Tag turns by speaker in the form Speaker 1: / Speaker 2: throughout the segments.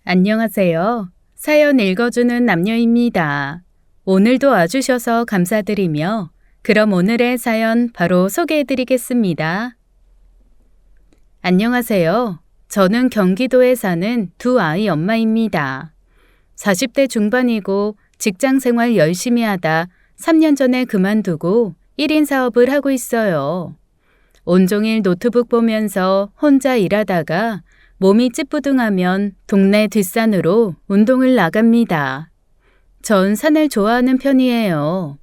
Speaker 1: 안녕하세요. 사연 읽어주는 남녀입니다. 오늘도 와주셔서 감사드리며 그럼 오늘의 사연 바로 소개해드리겠습니다. 안녕하세요. 저는 경기도에 사는 두 아이 엄마입니다. 40대 중반이고 직장 생활 열심히 하다 3년 전에 그만두고 1인 사업을 하고 있어요. 온종일 노트북 보면서 혼자 일하다가 몸이 찌뿌둥하면 동네 뒷산으로 운동을 나갑니다. 전 산을 좋아하는 편이에요.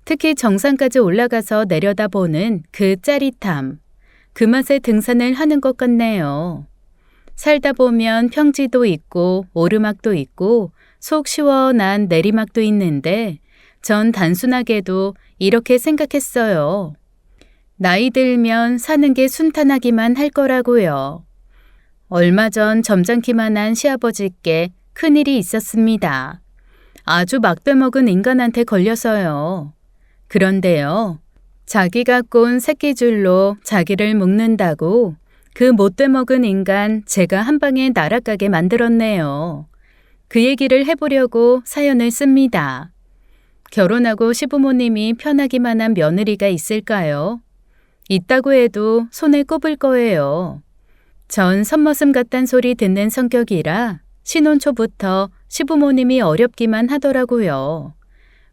Speaker 1: 특히 정상까지 올라가서 내려다보는 그 짜릿함, 그 맛에 등산을 하는 것 같네요. 살다 보면 평지도 있고 오르막도 있고 속 시원한 내리막도 있는데 전 단순하게도 이렇게 생각했어요. 나이 들면 사는 게 순탄하기만 할 거라고요. 얼마 전 점잖기만 한 시아버지께 큰일이 있었습니다. 아주 막대먹은 인간한테 걸려서요. 그런데요, 자기가 꼰 새끼줄로 자기를 묶는다고 그 못돼먹은 인간 제가 한 방에 날아가게 만들었네요. 그 얘기를 해보려고 사연을 씁니다. 결혼하고 시부모님이 편하기만 한 며느리가 있을까요? 있다고 해도 손에 꼽을 거예요. 전 선머슴 같단 소리 듣는 성격이라 신혼 초부터 시부모님이 어렵기만 하더라고요.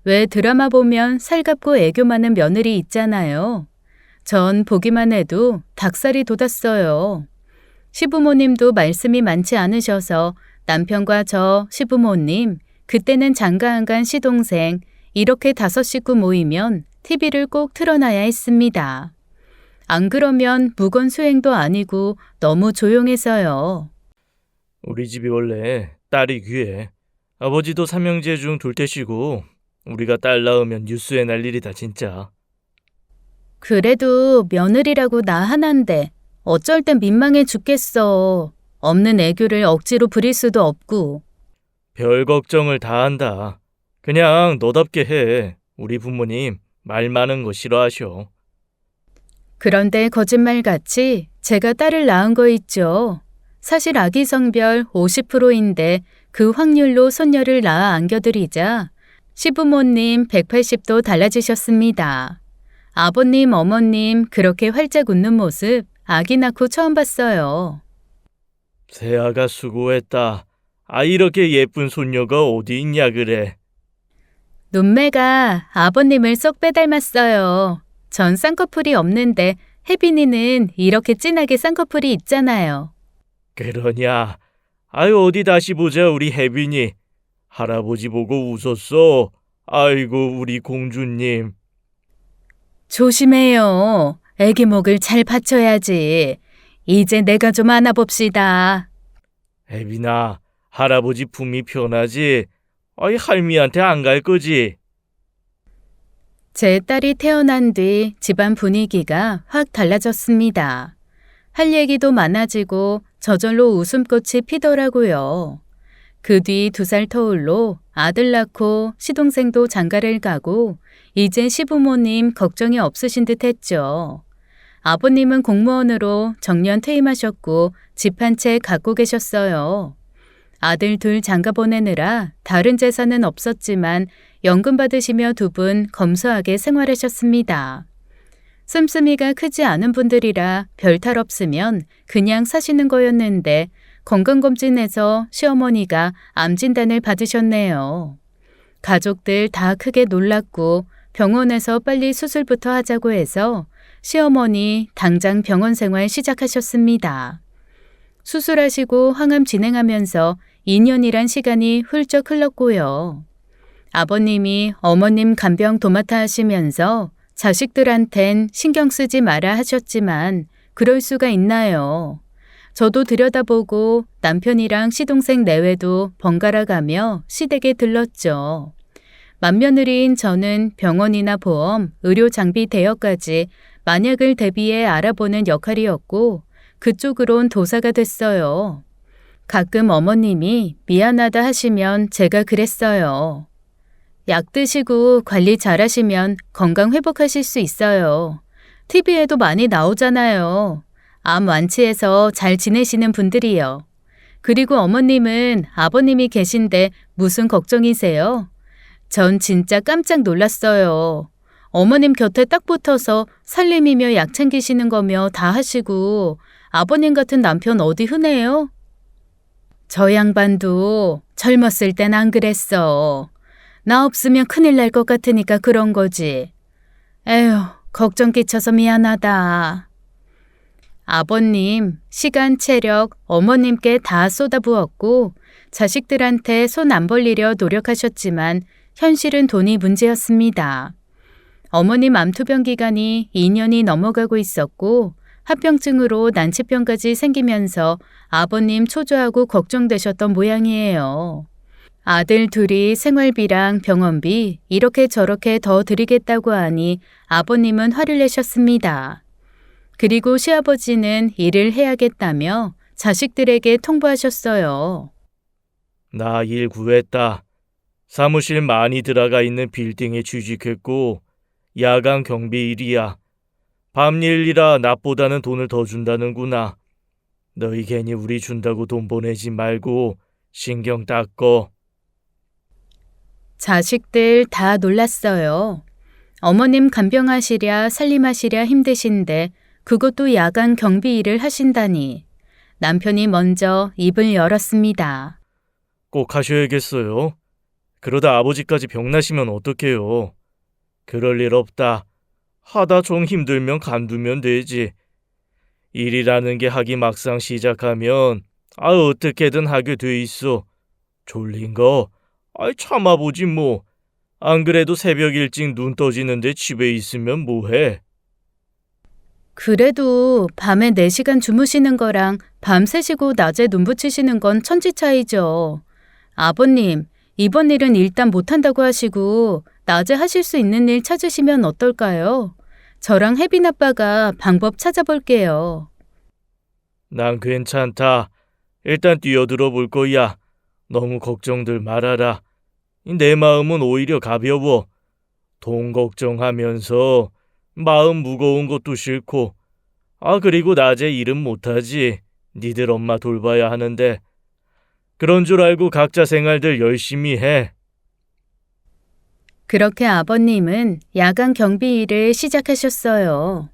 Speaker 1: 왜 드라마 보면 살갑고 애교 많은 며느리 있잖아요. 전 보기만 해도 닭살이 돋았어요. 시부모님도 말씀이 많지 않으셔서 남편과 저 시부모님, 그때는 장가안간 시동생 이렇게 5 식구 모이면 TV를 꼭 틀어놔야 했습니다. 안 그러면 무건수행도 아니고 너무 조용해서요.
Speaker 2: 우리 집이 원래 딸이 귀해. 아버지도 삼형제 중 둘째시고 우리가 딸 낳으면 뉴스에 날 일이다 진짜.
Speaker 1: 그래도 며느리라고 나 하나인데 어쩔 땐 민망해 죽겠어. 없는 애교를 억지로 부릴 수도 없고.
Speaker 2: 별 걱정을 다 한다. 그냥 너답게 해. 우리 부모님 말 많은 거 싫어하셔.
Speaker 1: 그런데 거짓말같이 제가 딸을 낳은 거 있죠. 사실 아기 성별 50%인데 그 확률로 손녀를 낳아 안겨드리자 시부모님 180도 달라지셨습니다. 아버님, 어머님 그렇게 활짝 웃는 모습 아기 낳고 처음 봤어요.
Speaker 2: 세아가 수고했다. 이렇게 예쁜 손녀가 어디 있냐 그래.
Speaker 1: 눈매가 아버님을 쏙 빼닮았어요. 전 쌍꺼풀이 없는데 혜빈이는 이렇게 진하게 쌍꺼풀이 있잖아요.
Speaker 2: 그러냐. 어디 다시 보자 우리 혜빈이. 할아버지 보고 웃었어. 아이고 우리 공주님.
Speaker 1: 조심해요. 애기 목을 잘 받쳐야지. 이제 내가 좀 안아봅시다.
Speaker 2: 혜빈아, 할아버지 품이 편하지? 할미한테 안 갈 거지?
Speaker 1: 제 딸이 태어난 뒤 집안 분위기가 확 달라졌습니다. 할 얘기도 많아지고 저절로 웃음꽃이 피더라고요. 그 뒤 2살 터울로 아들 낳고 시동생도 장가를 가고 이제 시부모님 걱정이 없으신 듯 했죠. 아버님은 공무원으로 정년 퇴임하셨고 집 한 채 갖고 계셨어요. 아들 2 장가 보내느라 다른 재산은 없었지만 연금 받으시며 2분 검소하게 생활하셨습니다. 씀씀이가 크지 않은 분들이라 별 탈 없으면 그냥 사시는 거였는데 건강검진에서 시어머니가 암 진단을 받으셨네요. 가족들 다 크게 놀랐고 병원에서 빨리 수술부터 하자고 해서 시어머니 당장 병원 생활 시작하셨습니다. 수술하시고 항암 진행하면서 2년이란 시간이 훌쩍 흘렀고요. 아버님이 어머님 간병 도맡아 하시면서 자식들한텐 신경 쓰지 마라 하셨지만 그럴 수가 있나요? 저도 들여다보고 남편이랑 시동생 내외도 번갈아 가며 시댁에 들렀죠. 맏며느리인 저는 병원이나 보험, 의료 장비 대여까지 만약을 대비해 알아보는 역할이었고 그쪽으론 도사가 됐어요. 가끔 어머님이 미안하다 하시면 제가 그랬어요. 약 드시고 관리 잘하시면 건강 회복하실 수 있어요. TV에도 많이 나오잖아요. 암 완치해서 잘 지내시는 분들이요. 그리고 어머님은 아버님이 계신데 무슨 걱정이세요? 전 진짜 깜짝 놀랐어요. 어머님 곁에 딱 붙어서 살림이며 약 챙기시는 거며 다 하시고 아버님 같은 남편 어디 흔해요? 저 양반도 젊었을 땐 안 그랬어. 나 없으면 큰일 날 것 같으니까 그런 거지. 에휴, 걱정 끼쳐서 미안하다. 아버님, 시간, 체력, 어머님께 다 쏟아부었고 자식들한테 손 안 벌리려 노력하셨지만 현실은 돈이 문제였습니다. 어머님 암투병 기간이 2년이 넘어가고 있었고 합병증으로 난치병까지 생기면서 아버님 초조하고 걱정되셨던 모양이에요. 아들 둘이 생활비랑 병원비 이렇게 저렇게 더 드리겠다고 하니 아버님은 화를 내셨습니다. 그리고 시아버지는 일을 해야겠다며 자식들에게 통보하셨어요.
Speaker 2: 나 일 구했다. 사무실 많이 들어가 있는 빌딩에 취직했고 야간 경비 일이야. 밤일이라 낮보다는 돈을 더 준다는구나. 너희 괜히 우리 준다고 돈 보내지 말고 신경 닦어.
Speaker 1: 자식들 다 놀랐어요. 어머님 간병하시랴 살림하시랴 힘드신데 그것도 야간 경비 일을 하신다니. 남편이 먼저 입을 열었습니다.
Speaker 2: 꼭 하셔야겠어요. 그러다 아버지까지 병나시면 어떡해요. 그럴 일 없다. 하다 좀 힘들면 간두면 되지. 일이라는 게 하기 막상 시작하면 어떻게든 하게 돼 있어. 졸린 거 참아보지 뭐. 안 그래도 새벽 일찍 눈 떠지는데 집에 있으면 뭐해.
Speaker 1: 그래도 밤에 4시간 주무시는 거랑 밤 새시고 낮에 눈 붙이시는 건 천지 차이죠. 아버님, 이번 일은 일단 못한다고 하시고 낮에 하실 수 있는 일 찾으시면 어떨까요? 저랑 혜빈 아빠가 방법 찾아볼게요.
Speaker 2: 난 괜찮다. 일단 뛰어들어 볼 거야. 너무 걱정들 말아라. 내 마음은 오히려 가벼워. 돈 걱정하면서 마음 무거운 것도 싫고. 그리고 낮에 일은 못하지. 니들 엄마 돌봐야 하는데. 그런 줄 알고 각자 생활들 열심히 해.
Speaker 1: 그렇게 아버님은 야간 경비 일을 시작하셨어요.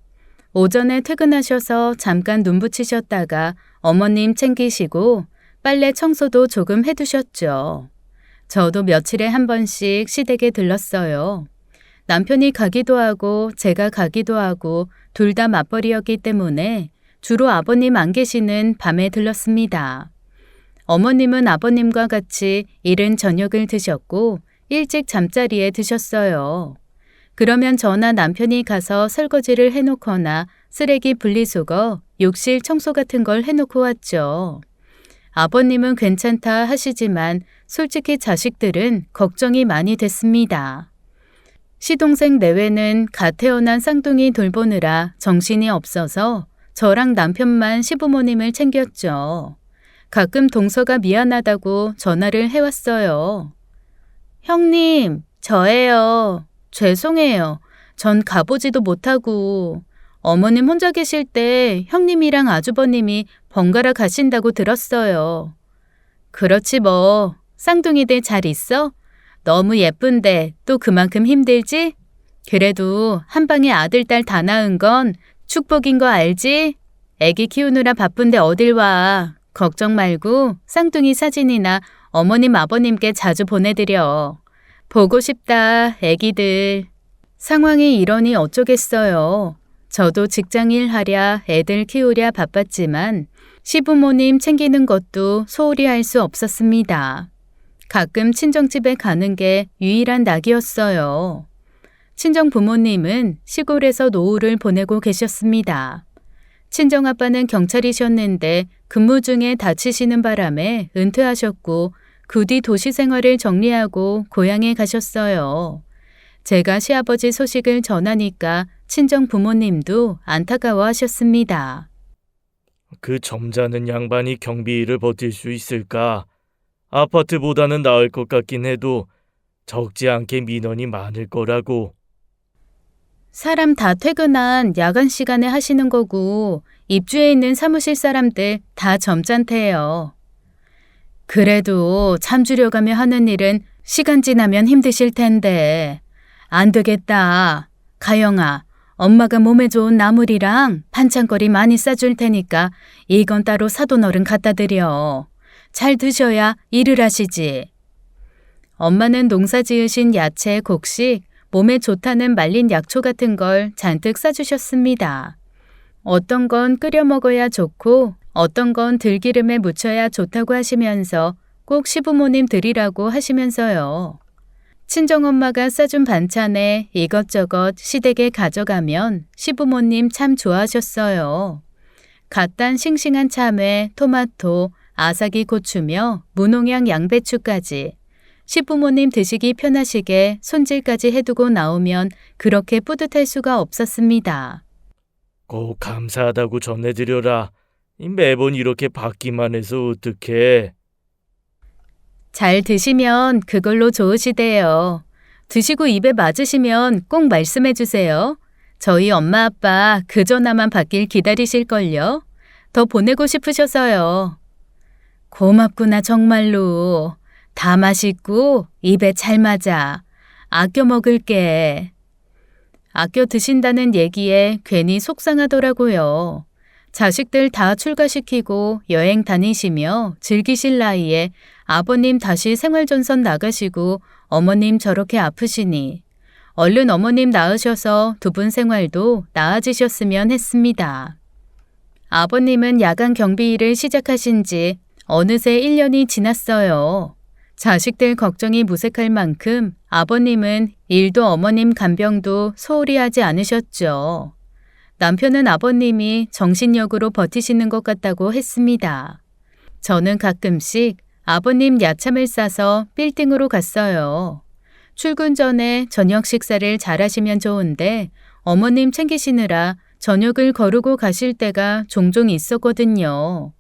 Speaker 1: 오전에 퇴근하셔서 잠깐 눈 붙이셨다가 어머님 챙기시고 빨래 청소도 조금 해두셨죠. 저도 며칠에 한 번씩 시댁에 들렀어요. 남편이 가기도 하고 제가 가기도 하고 둘 다 맞벌이였기 때문에 주로 아버님 안 계시는 밤에 들렀습니다. 어머님은 아버님과 같이 이른 저녁을 드셨고 일찍 잠자리에 드셨어요. 그러면 저나 남편이 가서 설거지를 해놓거나 쓰레기 분리수거, 욕실 청소 같은 걸 해놓고 왔죠. 아버님은 괜찮다 하시지만 솔직히 자식들은 걱정이 많이 됐습니다. 시동생 내외는 갓 태어난 쌍둥이 돌보느라 정신이 없어서 저랑 남편만 시부모님을 챙겼죠. 가끔 동서가 미안하다고 전화를 해왔어요. 형님, 저예요. 죄송해요. 전 가보지도 못하고 어머님 혼자 계실 때 형님이랑 아주버님이 번갈아 가신다고 들었어요. 그렇지 뭐. 쌍둥이들 잘 있어? 너무 예쁜데 또 그만큼 힘들지? 그래도 한 방에 아들, 딸 다 낳은 건 축복인 거 알지? 애기 키우느라 바쁜데 어딜 와. 걱정 말고 쌍둥이 사진이나 어머님, 아버님께 자주 보내드려. 보고 싶다, 애기들. 상황이 이러니 어쩌겠어요. 저도 직장일 하랴 애들 키우랴 바빴지만 시부모님 챙기는 것도 소홀히 할 수 없었습니다. 가끔 친정집에 가는 게 유일한 낙이었어요. 친정 부모님은 시골에서 노후를 보내고 계셨습니다. 친정아빠는 경찰이셨는데 근무 중에 다치시는 바람에 은퇴하셨고 그 뒤 도시 생활을 정리하고 고향에 가셨어요. 제가 시아버지 소식을 전하니까 친정 부모님도 안타까워하셨습니다.
Speaker 2: 그 점잖은 양반이 경비 일을 버틸 수 있을까? 아파트보다는 나을 것 같긴 해도 적지 않게 민원이 많을 거라고.
Speaker 1: 사람 다 퇴근한 야간 시간에 하시는 거고 입주해 있는 사무실 사람들 다 점잖대요. 그래도 참주려가며 하는 일은 시간 지나면 힘드실 텐데. 안 되겠다. 가영아, 엄마가 몸에 좋은 나물이랑 반찬거리 많이 싸줄 테니까 이건 따로 사돈 어른 갖다 드려. 잘 드셔야 일을 하시지. 엄마는 농사 지으신 야채, 곡식, 몸에 좋다는 말린 약초 같은 걸 잔뜩 싸주셨습니다. 어떤 건 끓여 먹어야 좋고 어떤 건 들기름에 묻혀야 좋다고 하시면서 꼭 시부모님 드리라고 하시면서요. 친정엄마가 싸준 반찬에 이것저것 시댁에 가져가면 시부모님 참 좋아하셨어요. 갓 단 싱싱한 참외, 토마토, 아삭이 고추며 무농약 양배추까지 시부모님 드시기 편하시게 손질까지 해두고 나오면 그렇게 뿌듯할 수가 없었습니다.
Speaker 2: 꼭 감사하다고 전해드려라. 매번 이렇게 받기만 해서 어떡해.
Speaker 1: 잘 드시면 그걸로 좋으시대요. 드시고 입에 맞으시면 꼭 말씀해 주세요. 저희 엄마 아빠 그전화만 받길 기다리실걸요. 더 보내고 싶으셔서요. 고맙구나 정말로. 다 맛있고 입에 잘 맞아. 아껴 먹을게. 아껴 드신다는 얘기에 괜히 속상하더라고요. 자식들 다 출가시키고 여행 다니시며 즐기실 나이에 아버님 다시 생활전선 나가시고 어머님 저렇게 아프시니 얼른 어머님 나으셔서 두 분 생활도 나아지셨으면 했습니다. 아버님은 야간 경비 일을 시작하신 지 어느새 1년이 지났어요. 자식들 걱정이 무색할 만큼 아버님은 일도 어머님 간병도 소홀히 하지 않으셨죠. 남편은 아버님이 정신력으로 버티시는 것 같다고 했습니다. 저는 가끔씩 아버님 야참을 싸서 빌딩으로 갔어요. 출근 전에 저녁 식사를 잘 하시면 좋은데 어머님 챙기시느라 저녁을 거르고 가실 때가 종종 있었거든요.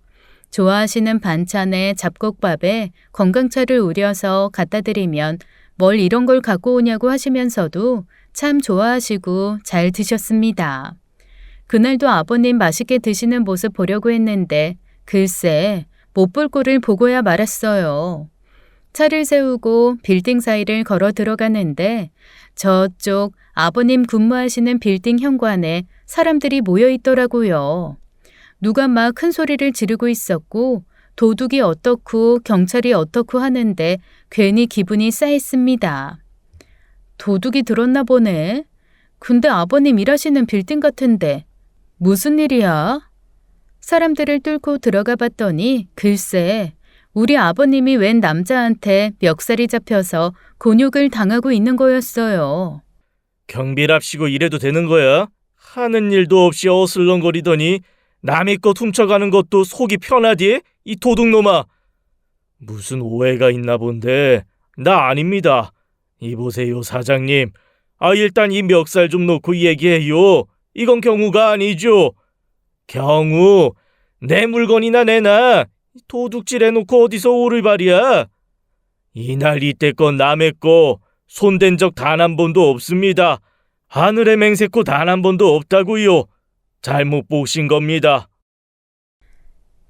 Speaker 1: 좋아하시는 반찬에 잡곡밥에 건강차를 우려서 갖다 드리면 뭘 이런 걸 갖고 오냐고 하시면서도 참 좋아하시고 잘 드셨습니다. 그날도 아버님 맛있게 드시는 모습 보려고 했는데 글쎄 못 볼 꼴을 보고야 말았어요. 차를 세우고 빌딩 사이를 걸어 들어가는데 저쪽 아버님 근무하시는 빌딩 현관에 사람들이 모여 있더라고요. 누가 막 큰 소리를 지르고 있었고 도둑이 어떻고 경찰이 어떻고 하는데 괜히 기분이 싸했습니다. 도둑이 들었나 보네. 근데 아버님 일하시는 빌딩 같은데 무슨 일이야? 사람들을 뚫고 들어가 봤더니 글쎄 우리 아버님이 웬 남자한테 멱살이 잡혀서 곤욕을 당하고 있는 거였어요.
Speaker 2: 경비랍시고 이래도 되는 거야? 하는 일도 없이 어슬렁거리더니 남의 것 훔쳐가는 것도 속이 편하디? 이 도둑놈아. 무슨 오해가 있나 본데. 나 아닙니다. 이보세요 사장님. 일단 이 멱살 좀 놓고 얘기해요. 이건 경우가 아니죠. 경우 내 물건이나 내놔. 도둑질 해놓고 어디서 오를발이야. 이날 이때껏 남의 거 손댄 적 단 한 번도 없습니다. 하늘에 맹세코 단 한 번도 없다고요. 잘못 보신 겁니다.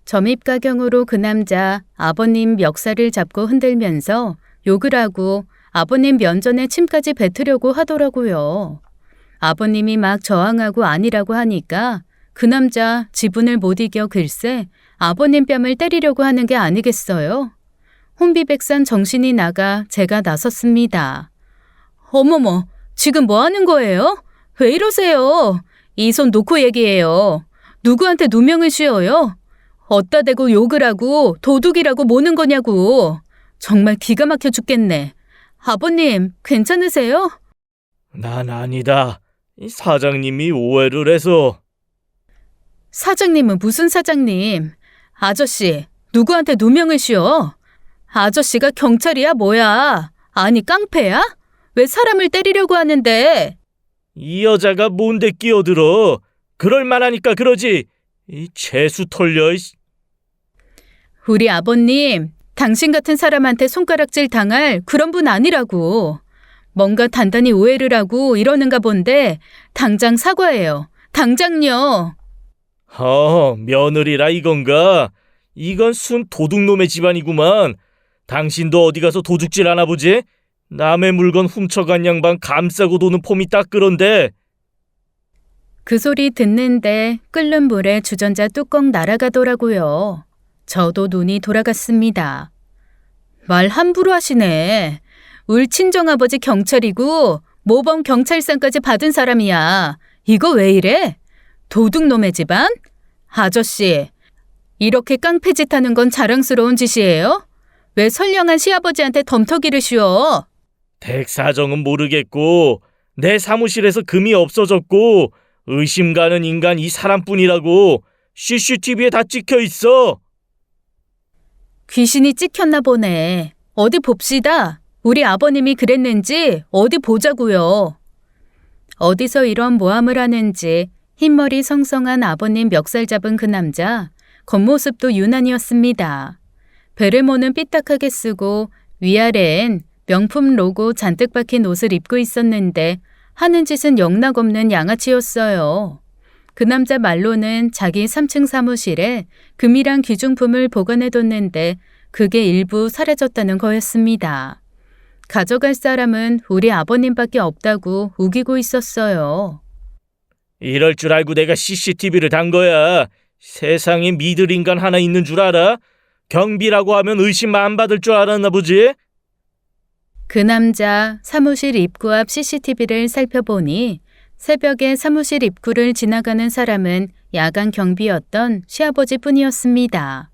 Speaker 1: 점입가경으로 그 남자 아버님 멱살을 잡고 흔들면서 욕을 하고 아버님 면전에 침까지 뱉으려고 하더라고요. 아버님이 막 저항하고 아니라고 하니까 그 남자 지분을 못 이겨 글쎄 아버님 뺨을 때리려고 하는 게 아니겠어요? 혼비백산 정신이 나가 제가 나섰습니다. 어머머, 지금 뭐 하는 거예요? 왜 이러세요? 이 손 놓고 얘기해요. 누구한테 누명을 씌워요? 어따 대고 욕을 하고 도둑이라고 모는 거냐고. 정말 기가 막혀 죽겠네. 아버님, 괜찮으세요?
Speaker 2: 난 아니다. 이 사장님이 오해를 해서.
Speaker 1: 사장님은 무슨 사장님? 아저씨, 누구한테 누명을 씌워? 아저씨가 경찰이야 뭐야? 아니 깡패야? 왜 사람을 때리려고 하는데?
Speaker 2: 이 여자가 뭔데 끼어들어. 그럴 만하니까 그러지. 이 재수 털려.
Speaker 1: 우리 아버님, 당신 같은 사람한테 손가락질 당할 그런 분 아니라고. 뭔가 단단히 오해를 하고 이러는가 본데 당장 사과해요. 당장요.
Speaker 2: 며느리라 이건가? 이건 순 도둑놈의 집안이구만. 당신도 어디 가서 도둑질 하나 보지? 남의 물건 훔쳐간 양반 감싸고 도는 폼이 딱 그런데.
Speaker 1: 그 소리 듣는데 끓는 물에 주전자 뚜껑 날아가더라고요. 저도 눈이 돌아갔습니다. 말 함부로 하시네. 울 친정아버지 경찰이고 모범 경찰상까지 받은 사람이야. 이거 왜 이래? 도둑놈의 집안? 아저씨, 이렇게 깡패짓 하는 건 자랑스러운 짓이에요? 왜 선량한 시아버지한테 덤터기를 씌워?
Speaker 2: 댁 사정은 모르겠고 내 사무실에서 금이 없어졌고 의심 가는 인간 이 사람뿐이라고 CCTV에 다 찍혀 있어.
Speaker 1: 귀신이 찍혔나 보네. 어디 봅시다. 우리 아버님이 그랬는지 어디 보자고요. 어디서 이런 모함을 하는지 흰머리 성성한 아버님 멱살 잡은 그 남자, 겉모습도 유난이었습니다. 베레모는 삐딱하게 쓰고 위아래엔 명품 로고 잔뜩 박힌 옷을 입고 있었는데 하는 짓은 영락없는 양아치였어요. 그 남자 말로는 자기 3층 사무실에 금이랑 귀중품을 보관해뒀는데 그게 일부 사라졌다는 거였습니다. 가져갈 사람은 우리 아버님밖에 없다고 우기고 있었어요.
Speaker 2: 이럴 줄 알고 내가 CCTV를 단 거야. 세상에 믿을 인간 하나 있는 줄 알아? 경비라고 하면 의심 안 받을 줄 알았나 보지?
Speaker 1: 그 남자 사무실 입구 앞 CCTV를 살펴보니 새벽에 사무실 입구를 지나가는 사람은 야간 경비였던 시아버지뿐이었습니다.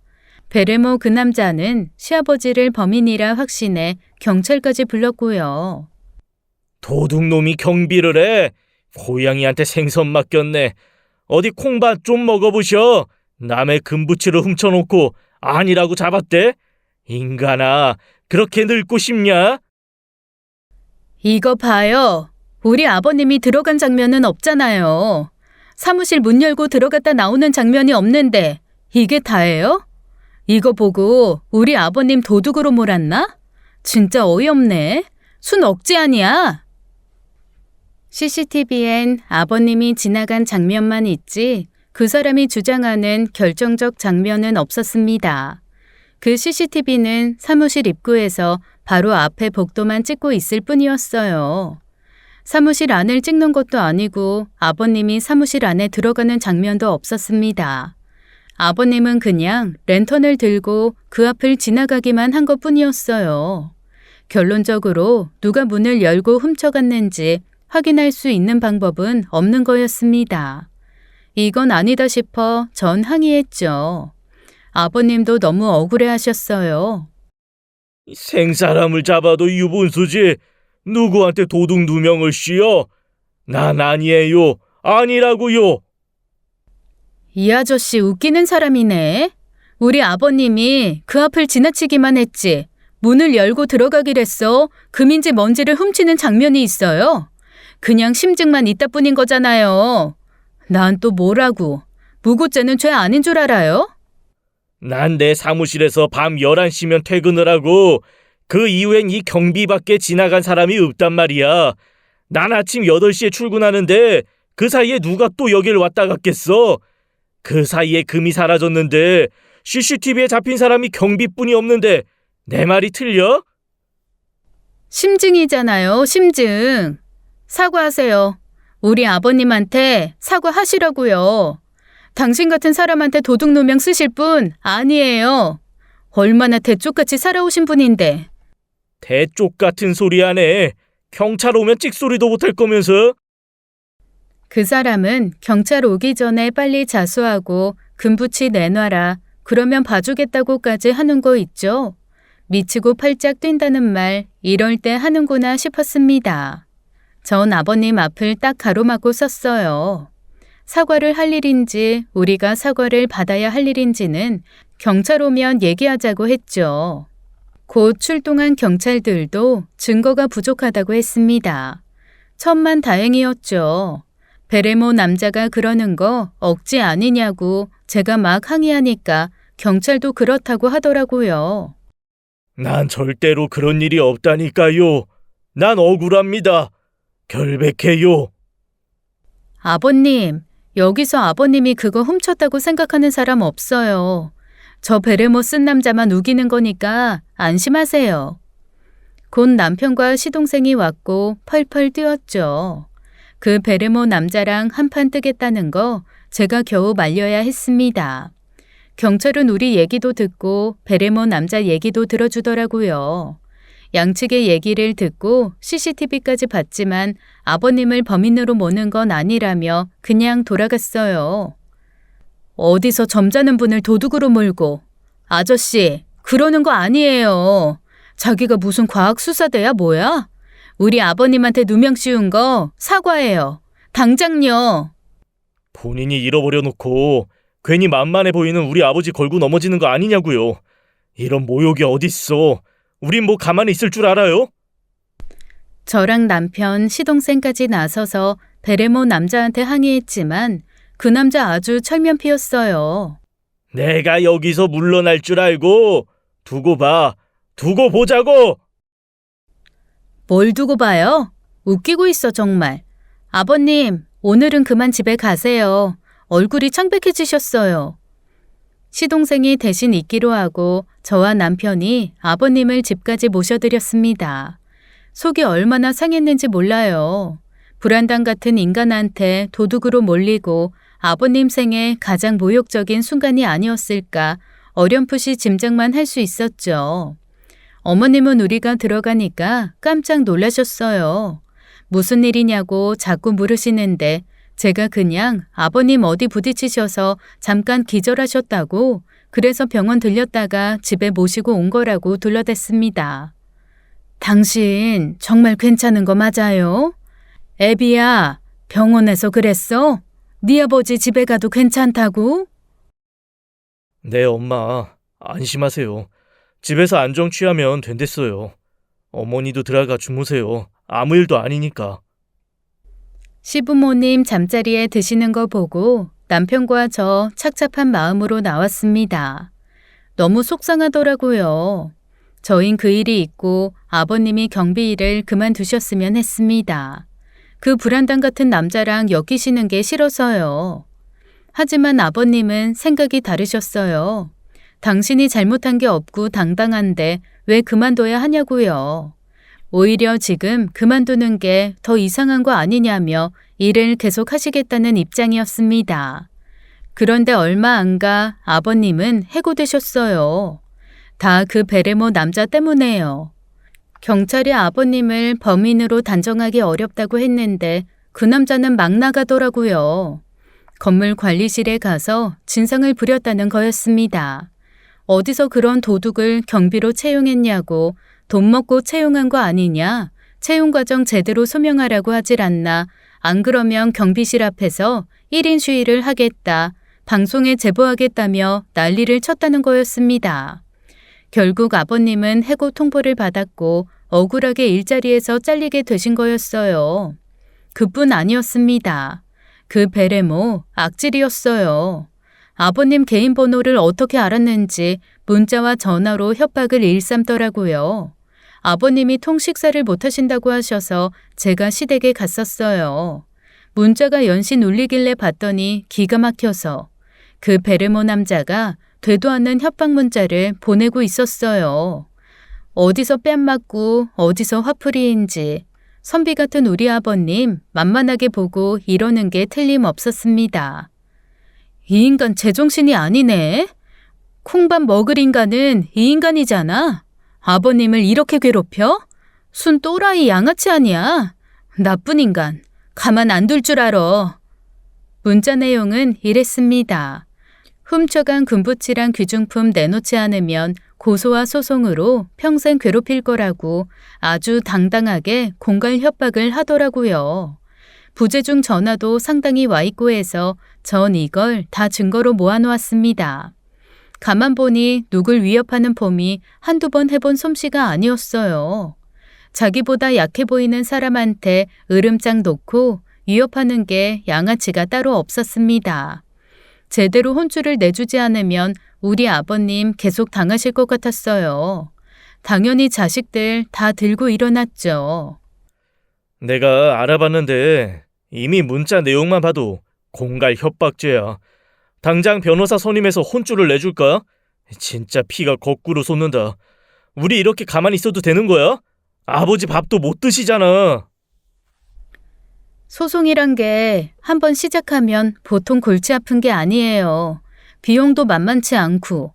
Speaker 1: 베레모 그 남자는 시아버지를 범인이라 확신해 경찰까지 불렀고요.
Speaker 2: 도둑놈이 경비를 해. 고양이한테 생선 맡겼네. 어디 콩밥 좀 먹어보셔. 남의 금부치를 훔쳐놓고 아니라고 잡았대? 인간아, 그렇게 늙고 싶냐?
Speaker 1: 이거 봐요. 우리 아버님이 들어간 장면은 없잖아요. 사무실 문 열고 들어갔다 나오는 장면이 없는데 이게 다예요? 이거 보고 우리 아버님 도둑으로 몰았나? 진짜 어이없네. 순 억지 아니야? CCTV엔 아버님이 지나간 장면만 있지 그 사람이 주장하는 결정적 장면은 없었습니다. 그 CCTV는 사무실 입구에서 바로 앞에 복도만 찍고 있을 뿐이었어요. 사무실 안을 찍는 것도 아니고 아버님이 사무실 안에 들어가는 장면도 없었습니다. 아버님은 그냥 랜턴을 들고 그 앞을 지나가기만 한 것뿐이었어요. 결론적으로 누가 문을 열고 훔쳐갔는지 확인할 수 있는 방법은 없는 거였습니다. 이건 아니다 싶어 전 항의했죠. 아버님도 너무 억울해하셨어요.
Speaker 2: 생사람을 잡아도 유분수지. 누구한테 도둑 누명을 씌워? 난 아니에요. 아니라고요.
Speaker 1: 이 아저씨 웃기는 사람이네. 우리 아버님이 그 앞을 지나치기만 했지. 문을 열고 들어가기랬어. 금인지 뭔지를 훔치는 장면이 있어요. 그냥 심증만 있다 뿐인 거잖아요. 난 또 뭐라고. 무고죄는 죄 아닌 줄 알아요?
Speaker 2: 난 내 사무실에서 밤 11시면 퇴근을 하고 그 이후엔 이 경비밖에 지나간 사람이 없단 말이야. 난 아침 8시에 출근하는데 그 사이에 누가 또 여길 왔다 갔겠어? 그 사이에 금이 사라졌는데 CCTV에 잡힌 사람이 경비뿐이 없는데 내 말이 틀려?
Speaker 1: 심증이잖아요, 심증. 사과하세요. 우리 아버님한테 사과하시라고요. 당신 같은 사람한테 도둑 누명 쓰실 분 아니에요. 얼마나 대쪽같이 살아오신 분인데.
Speaker 2: 대쪽 같은 소리 하네. 경찰 오면 찍소리도 못할 거면서.
Speaker 1: 그 사람은 경찰 오기 전에 빨리 자수하고 금부치 내놔라. 그러면 봐주겠다고까지 하는 거 있죠. 미치고 팔짝 뛴다는 말 이럴 때 하는구나 싶었습니다. 전 아버님 앞을 딱 가로막고 섰어요. 사과를 할 일인지 우리가 사과를 받아야 할 일인지는 경찰 오면 얘기하자고 했죠. 곧 출동한 경찰들도 증거가 부족하다고 했습니다. 천만 다행이었죠. 베레모 남자가 그러는 거 억지 아니냐고 제가 막 항의하니까 경찰도 그렇다고 하더라고요.
Speaker 2: 난 절대로 그런 일이 없다니까요. 난 억울합니다. 결백해요.
Speaker 1: 아버님, 여기서 아버님이 그거 훔쳤다고 생각하는 사람 없어요. 저 베레모 쓴 남자만 우기는 거니까 안심하세요. 곧 남편과 시동생이 왔고 펄펄 뛰었죠. 그 베레모 남자랑 한판 뜨겠다는 거 제가 겨우 말려야 했습니다. 경찰은 우리 얘기도 듣고 베레모 남자 얘기도 들어주더라고요. 양측의 얘기를 듣고 CCTV까지 봤지만 아버님을 범인으로 모는 건 아니라며 그냥 돌아갔어요. 어디서 점잖은 분을 도둑으로 몰고. 아저씨, 그러는 거 아니에요. 자기가 무슨 과학수사대야 뭐야? 우리 아버님한테 누명 씌운 거 사과해요. 당장요.
Speaker 2: 본인이 잃어버려 놓고 괜히 만만해 보이는 우리 아버지 걸고 넘어지는 거 아니냐고요. 이런 모욕이 어딨어. 우린 뭐 가만히 있을 줄 알아요?
Speaker 1: 저랑 남편, 시동생까지 나서서 베레모 남자한테 항의했지만 그 남자 아주 철면피였어요.
Speaker 2: 내가 여기서 물러날 줄 알고 두고 봐. 두고 보자고.
Speaker 1: 뭘 두고 봐요? 웃기고 있어 정말. 아버님, 오늘은 그만 집에 가세요. 얼굴이 창백해지셨어요. 시동생이 대신 있기로 하고 저와 남편이 아버님을 집까지 모셔드렸습니다. 속이 얼마나 상했는지 몰라요. 불안당 같은 인간한테 도둑으로 몰리고 아버님 생애 가장 모욕적인 순간이 아니었을까 어렴풋이 짐작만 할 수 있었죠. 어머님은 우리가 들어가니까 깜짝 놀라셨어요. 무슨 일이냐고 자꾸 물으시는데 제가 그냥 아버님 어디 부딪히셔서 잠깐 기절하셨다고 그래서 병원 들렸다가 집에 모시고 온 거라고 둘러댔습니다. 당신 정말 괜찮은 거 맞아요? 애비야, 병원에서 그랬어? 네 아버지 집에 가도 괜찮다고?
Speaker 2: 네, 엄마. 안심하세요. 집에서 안정 취하면 된댔어요. 어머니도 들어가 주무세요. 아무 일도 아니니까.
Speaker 1: 시부모님 잠자리에 드시는 거 보고 남편과 저 착잡한 마음으로 나왔습니다. 너무 속상하더라고요. 저흰 그 일이 있고 아버님이 경비 일을 그만두셨으면 했습니다. 그 불안당 같은 남자랑 엮이시는 게 싫어서요. 하지만 아버님은 생각이 다르셨어요. 당신이 잘못한 게 없고 당당한데 왜 그만둬야 하냐고요. 오히려 지금 그만두는 게 더 이상한 거 아니냐며 일을 계속 하시겠다는 입장이었습니다. 그런데 얼마 안 가 아버님은 해고되셨어요. 다 그 베레모 남자 때문에요. 경찰이 아버님을 범인으로 단정하기 어렵다고 했는데 그 남자는 막 나가더라고요. 건물 관리실에 가서 진상을 부렸다는 거였습니다. 어디서 그런 도둑을 경비로 채용했냐고 돈 먹고 채용한 거 아니냐? 채용 과정 제대로 소명하라고 하질 않나? 안 그러면 경비실 앞에서 1인 시위를 하겠다. 방송에 제보하겠다며 난리를 쳤다는 거였습니다. 결국 아버님은 해고 통보를 받았고 억울하게 일자리에서 잘리게 되신 거였어요. 그뿐 아니었습니다. 그 베레모 악질이었어요. 아버님 개인 번호를 어떻게 알았는지 문자와 전화로 협박을 일삼더라고요. 아버님이 통식사를 못 하신다고 하셔서 제가 시댁에 갔었어요. 문자가 연신 울리길래 봤더니 기가 막혀서 그 베레모 남자가 되도 않는 협박 문자를 보내고 있었어요. 어디서 뺨 맞고 어디서 화풀이인지 선비 같은 우리 아버님 만만하게 보고 이러는 게 틀림없었습니다. 이 인간 제정신이 아니네. 콩밥 먹을 인간은 이 인간이잖아. 아버님을 이렇게 괴롭혀? 순 또라이 양아치 아니야. 나쁜 인간. 가만 안 둘 줄 알아. 문자 내용은 이랬습니다. 훔쳐간 금붙이랑 귀중품 내놓지 않으면 고소와 소송으로 평생 괴롭힐 거라고 아주 당당하게 공갈 협박을 하더라고요. 부재중 전화도 상당히 와 있고 해서 전 이걸 다 증거로 모아놓았습니다. 가만 보니 누굴 위협하는 폼이 한두 번 해본 솜씨가 아니었어요. 자기보다 약해 보이는 사람한테 으름장 놓고 위협하는 게 양아치가 따로 없었습니다. 제대로 혼쭐을 내주지 않으면 우리 아버님 계속 당하실 것 같았어요. 당연히 자식들 다 들고 일어났죠.
Speaker 2: 내가 알아봤는데 이미 문자 내용만 봐도 공갈 협박죄야. 당장 변호사 선임해서 혼쭐을 내줄까? 진짜 피가 거꾸로 솟는다. 우리 이렇게 가만히 있어도 되는 거야? 아버지 밥도 못 드시잖아.
Speaker 1: 소송이란 게 한번 시작하면 보통 골치 아픈 게 아니에요. 비용도 만만치 않고.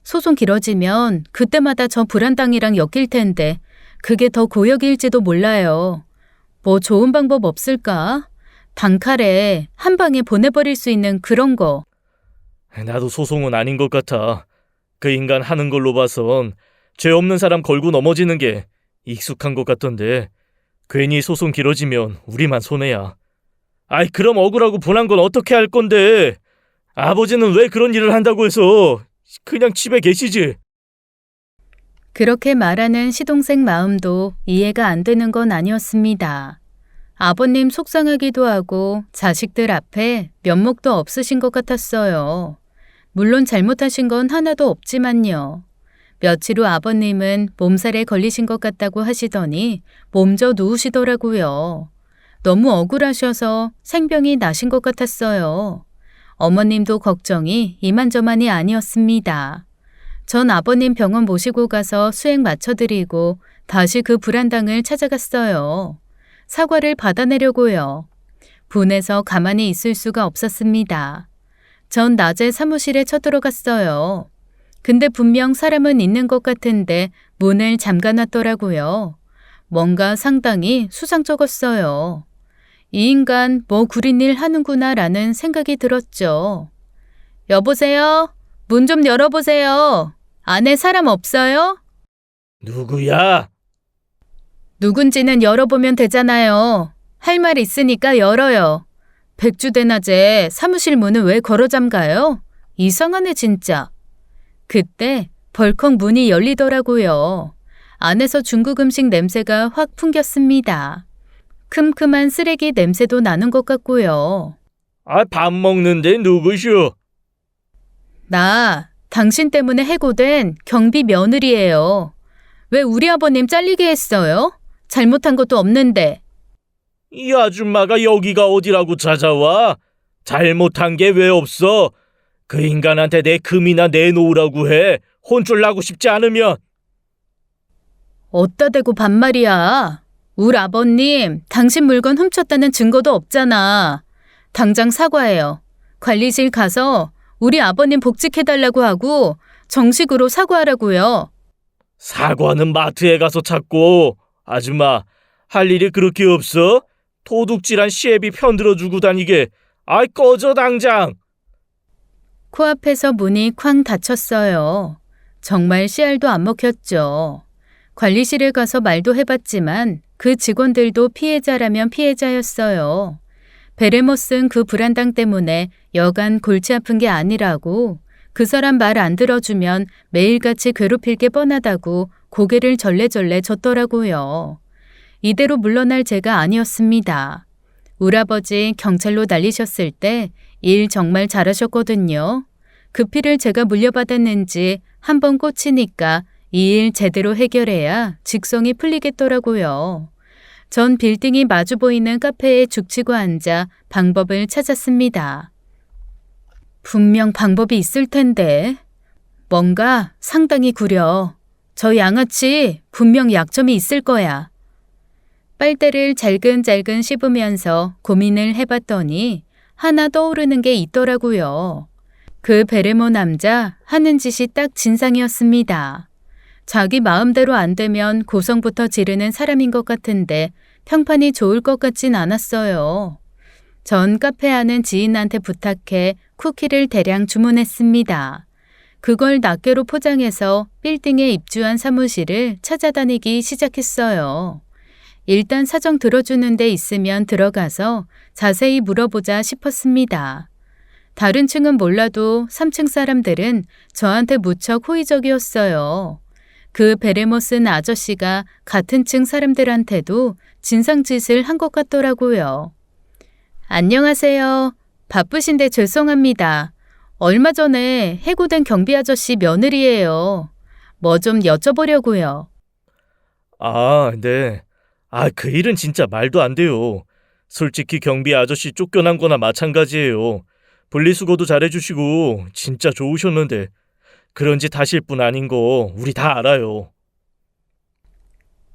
Speaker 1: 소송 길어지면 그때마다 저 불안당이랑 엮일 텐데 그게 더 고역일지도 몰라요. 뭐 좋은 방법 없을까? 단칼에 한 방에 보내버릴 수 있는 그런 거.
Speaker 2: 나도 소송은 아닌 것 같아. 그 인간 하는 걸로 봐선 죄 없는 사람 걸고 넘어지는 게 익숙한 것 같던데 괜히 소송 길어지면 우리만 손해야. 아이 그럼 억울하고 분한 건 어떻게 할 건데? 아버지는 왜 그런 일을 한다고 해서 그냥 집에 계시지?
Speaker 1: 그렇게 말하는 시동생 마음도 이해가 안 되는 건 아니었습니다. 아버님 속상하기도 하고 자식들 앞에 면목도 없으신 것 같았어요. 물론 잘못하신 건 하나도 없지만요. 며칠 후 아버님은 몸살에 걸리신 것 같다고 하시더니 몸져 누우시더라고요. 너무 억울하셔서 생병이 나신 것 같았어요. 어머님도 걱정이 이만저만이 아니었습니다. 전 아버님 병원 모시고 가서 수액 맞춰드리고 다시 그 불안당을 찾아갔어요. 사과를 받아내려고요. 분해서 가만히 있을 수가 없었습니다. 전 낮에 사무실에 쳐들어갔어요. 근데 분명 사람은 있는 것 같은데 문을 잠가놨더라고요. 뭔가 상당히 수상쩍었어요. 이 인간 뭐 구린 일 하는구나 라는 생각이 들었죠. 여보세요? 문 좀 열어보세요. 안에 사람 없어요?
Speaker 2: 누구야?
Speaker 1: 누군지는 열어보면 되잖아요. 할 말 있으니까 열어요. 백주대낮에 사무실 문을 왜 걸어 잠가요? 이상하네 진짜. 그때 벌컥 문이 열리더라고요. 안에서 중국 음식 냄새가 확 풍겼습니다. 큼큼한 쓰레기 냄새도 나는 것 같고요.
Speaker 2: 아, 밥 먹는데 누구시오?
Speaker 1: 나 당신 때문에 해고된 경비 며느리예요. 왜 우리 아버님 잘리게 했어요? 잘못한 것도 없는데.
Speaker 2: 이 아줌마가 여기가 어디라고 찾아와? 잘못한 게 왜 없어? 그 인간한테 내 금이나 내놓으라고 해. 혼쭐 나고 싶지 않으면.
Speaker 1: 어따 대고 반말이야. 우리 아버님 당신 물건 훔쳤다는 증거도 없잖아. 당장 사과해요. 관리실 가서 우리 아버님 복직해달라고 하고 정식으로 사과하라고요.
Speaker 2: 사과는 마트에 가서 찾고. 아줌마, 할 일이 그렇게 없어? 도둑질한 시애비 편들어주고 다니게. 아이 꺼져 당장.
Speaker 1: 코앞에서 문이 쾅 닫혔어요. 정말 씨알도 안 먹혔죠. 관리실에 가서 말도 해봤지만 그 직원들도 피해자라면 피해자였어요. 베레모스는 그 불안당 때문에 여간 골치 아픈 게 아니라고, 그 사람 말 안 들어주면 매일같이 괴롭힐 게 뻔하다고 고개를 절레절레 젓더라고요. 이대로 물러날 제가 아니었습니다. 우리 아버지 경찰로 날리셨을 때 일 정말 잘하셨거든요. 그 피를 제가 물려받았는지 한번 꽂히니까 이 일 제대로 해결해야 직성이 풀리겠더라고요. 전 빌딩이 마주 보이는 카페에 죽치고 앉아 방법을 찾았습니다. 분명 방법이 있을 텐데. 뭔가 상당히 구려. 저 양아치 분명 약점이 있을 거야. 빨대를 잘근잘근 씹으면서 고민을 해봤더니 하나 떠오르는 게 있더라고요. 그 베레모 남자 하는 짓이 딱 진상이었습니다. 자기 마음대로 안 되면 고성부터 지르는 사람인 것 같은데 평판이 좋을 것 같진 않았어요. 전 카페 하는 지인한테 부탁해 쿠키를 대량 주문했습니다. 그걸 낱개로 포장해서 빌딩에 입주한 사무실을 찾아다니기 시작했어요. 일단 사정 들어주는 데 있으면 들어가서 자세히 물어보자 싶었습니다. 다른 층은 몰라도 3층 사람들은 저한테 무척 호의적이었어요. 그 베레모슨 아저씨가 같은 층 사람들한테도 진상짓을 한 것 같더라고요. 안녕하세요. 바쁘신데 죄송합니다. 얼마 전에 해고된 경비 아저씨 며느리예요. 뭐 좀 여쭤보려고요.
Speaker 2: 아, 네. 그 일은 진짜 말도 안 돼요. 솔직히 경비 아저씨 쫓겨난 거나 마찬가지예요. 분리수거도 잘해주시고 진짜 좋으셨는데 그런 짓 하실 분 아닌 거 우리 다 알아요.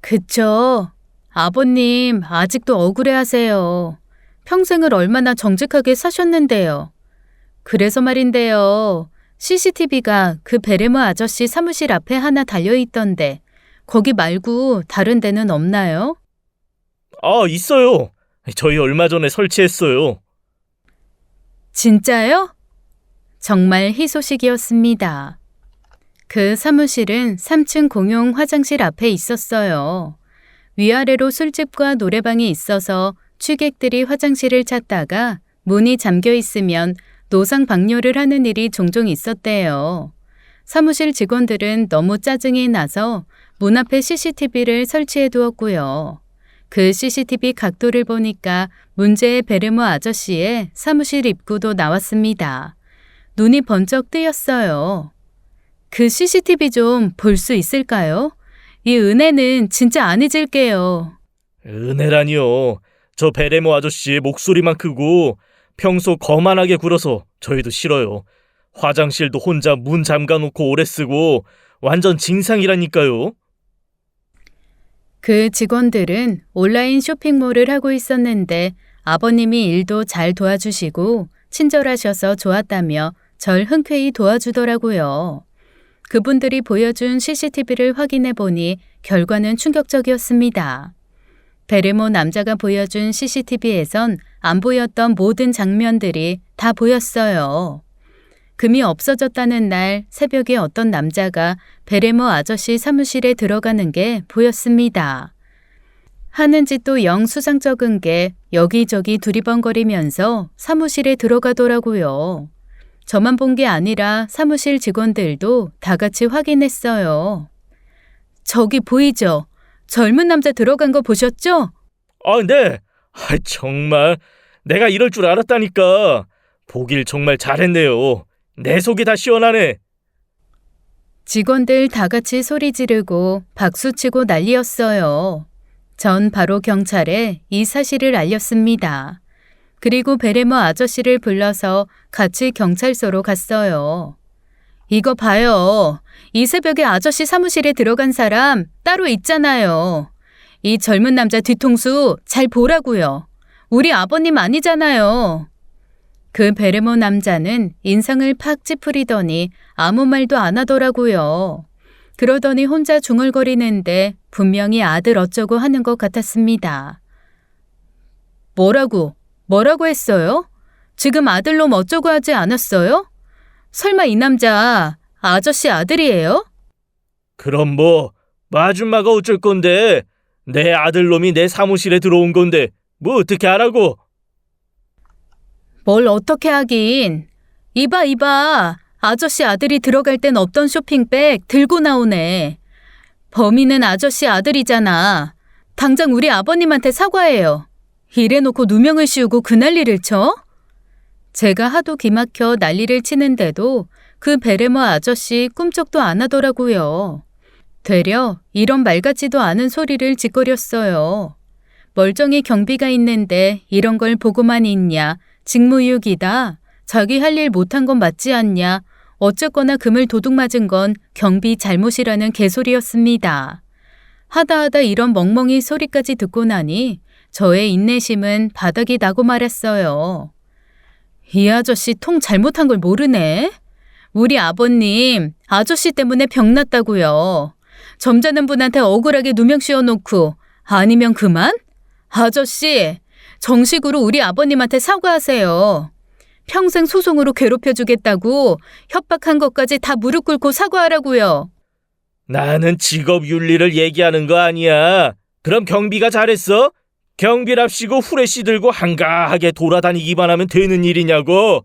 Speaker 1: 그쵸. 아버님, 아직도 억울해하세요. 평생을 얼마나 정직하게 사셨는데요. 그래서 말인데요. CCTV가 그 베레모 아저씨 사무실 앞에 하나 달려있던데, 거기 말고 다른 데는 없나요?
Speaker 2: 아, 있어요. 저희 얼마 전에 설치했어요.
Speaker 1: 진짜요? 정말 희소식이었습니다. 그 사무실은 3층 공용 화장실 앞에 있었어요. 위아래로 술집과 노래방이 있어서 취객들이 화장실을 찾다가 문이 잠겨 있으면 노상 방뇨를 하는 일이 종종 있었대요. 사무실 직원들은 너무 짜증이 나서 문 앞에 CCTV를 설치해 두었고요. 그 CCTV 각도를 보니까 문제의 베르모 아저씨의 사무실 입구도 나왔습니다. 눈이 번쩍 뜨였어요. 그 CCTV 좀 볼 수 있을까요? 이 은혜는 진짜 안 잊을게요.
Speaker 2: 은혜라니요. 저 베레모 아저씨 목소리만 크고 평소 거만하게 굴어서 저희도 싫어요. 화장실도 혼자 문 잠가놓고 오래 쓰고 완전 진상이라니까요.
Speaker 1: 그 직원들은 온라인 쇼핑몰을 하고 있었는데 아버님이 일도 잘 도와주시고 친절하셔서 좋았다며 절 흔쾌히 도와주더라고요. 그분들이 보여준 CCTV를 확인해 보니 결과는 충격적이었습니다. 베르모 남자가 보여준 CCTV에선 안 보였던 모든 장면들이 다 보였어요. 금이 없어졌다는 날 새벽에 어떤 남자가 베레모 아저씨 사무실에 들어가는 게 보였습니다. 하는 짓도 영 수상쩍은 게 여기저기 두리번거리면서 사무실에 들어가더라고요. 저만 본 게 아니라 사무실 직원들도 다 같이 확인했어요. 저기 보이죠? 젊은 남자 들어간 거 보셨죠?
Speaker 2: 아, 네. 정말 내가 이럴 줄 알았다니까. 보길 정말 잘했네요. 내 속이 다 시원하네.
Speaker 1: 직원들 다 같이 소리 지르고 박수치고 난리였어요. 전 바로 경찰에 이 사실을 알렸습니다. 그리고 베레모 아저씨를 불러서 같이 경찰서로 갔어요. 이거 봐요. 이 새벽에 아저씨 사무실에 들어간 사람 따로 있잖아요. 이 젊은 남자 뒤통수 잘 보라고요. 우리 아버님 아니잖아요. 그 베레모 남자는 인상을 팍 찌푸리더니 아무 말도 안 하더라고요. 그러더니 혼자 중얼거리는데 분명히 아들 어쩌고 하는 것 같았습니다. 뭐라고 했어요? 지금 아들놈 어쩌고 하지 않았어요? 설마 이 남자 아저씨 아들이에요?
Speaker 2: 그럼 뭐 아줌마가 어쩔 건데. 내 아들놈이 내 사무실에 들어온 건데 뭐 어떻게 하라고.
Speaker 1: 뭘 어떻게 하긴. 이봐. 아저씨 아들이 들어갈 땐 없던 쇼핑백 들고 나오네. 범인은 아저씨 아들이잖아. 당장 우리 아버님한테 사과해요. 이래놓고 누명을 씌우고 그 난리를 쳐? 제가 하도 기막혀 난리를 치는데도 그 베레모 아저씨 꿈쩍도 안 하더라고요. 되려 이런 말 같지도 않은 소리를 짓거렸어요. 멀쩡히 경비가 있는데 이런 걸 보고만 있냐. 직무유기다. 자기 할 일 못한 건 맞지 않냐. 어쨌거나 금을 도둑 맞은 건 경비 잘못이라는 개소리였습니다. 하다 이런 멍멍이 소리까지 듣고 나니 저의 인내심은 바닥이 나고 말았어요. 이 아저씨 통 잘못한 걸 모르네. 우리 아버님 아저씨 때문에 병났다고요. 점잖은 분한테 억울하게 누명 씌워놓고 아니면 그만? 아저씨 정식으로 우리 아버님한테 사과하세요. 평생 소송으로 괴롭혀주겠다고 협박한 것까지 다 무릎 꿇고 사과하라고요.
Speaker 2: 나는 직업 윤리를 얘기하는 거 아니야. 그럼 경비가 잘했어? 경비랍시고 후레쉬 들고 한가하게 돌아다니기만 하면 되는 일이냐고.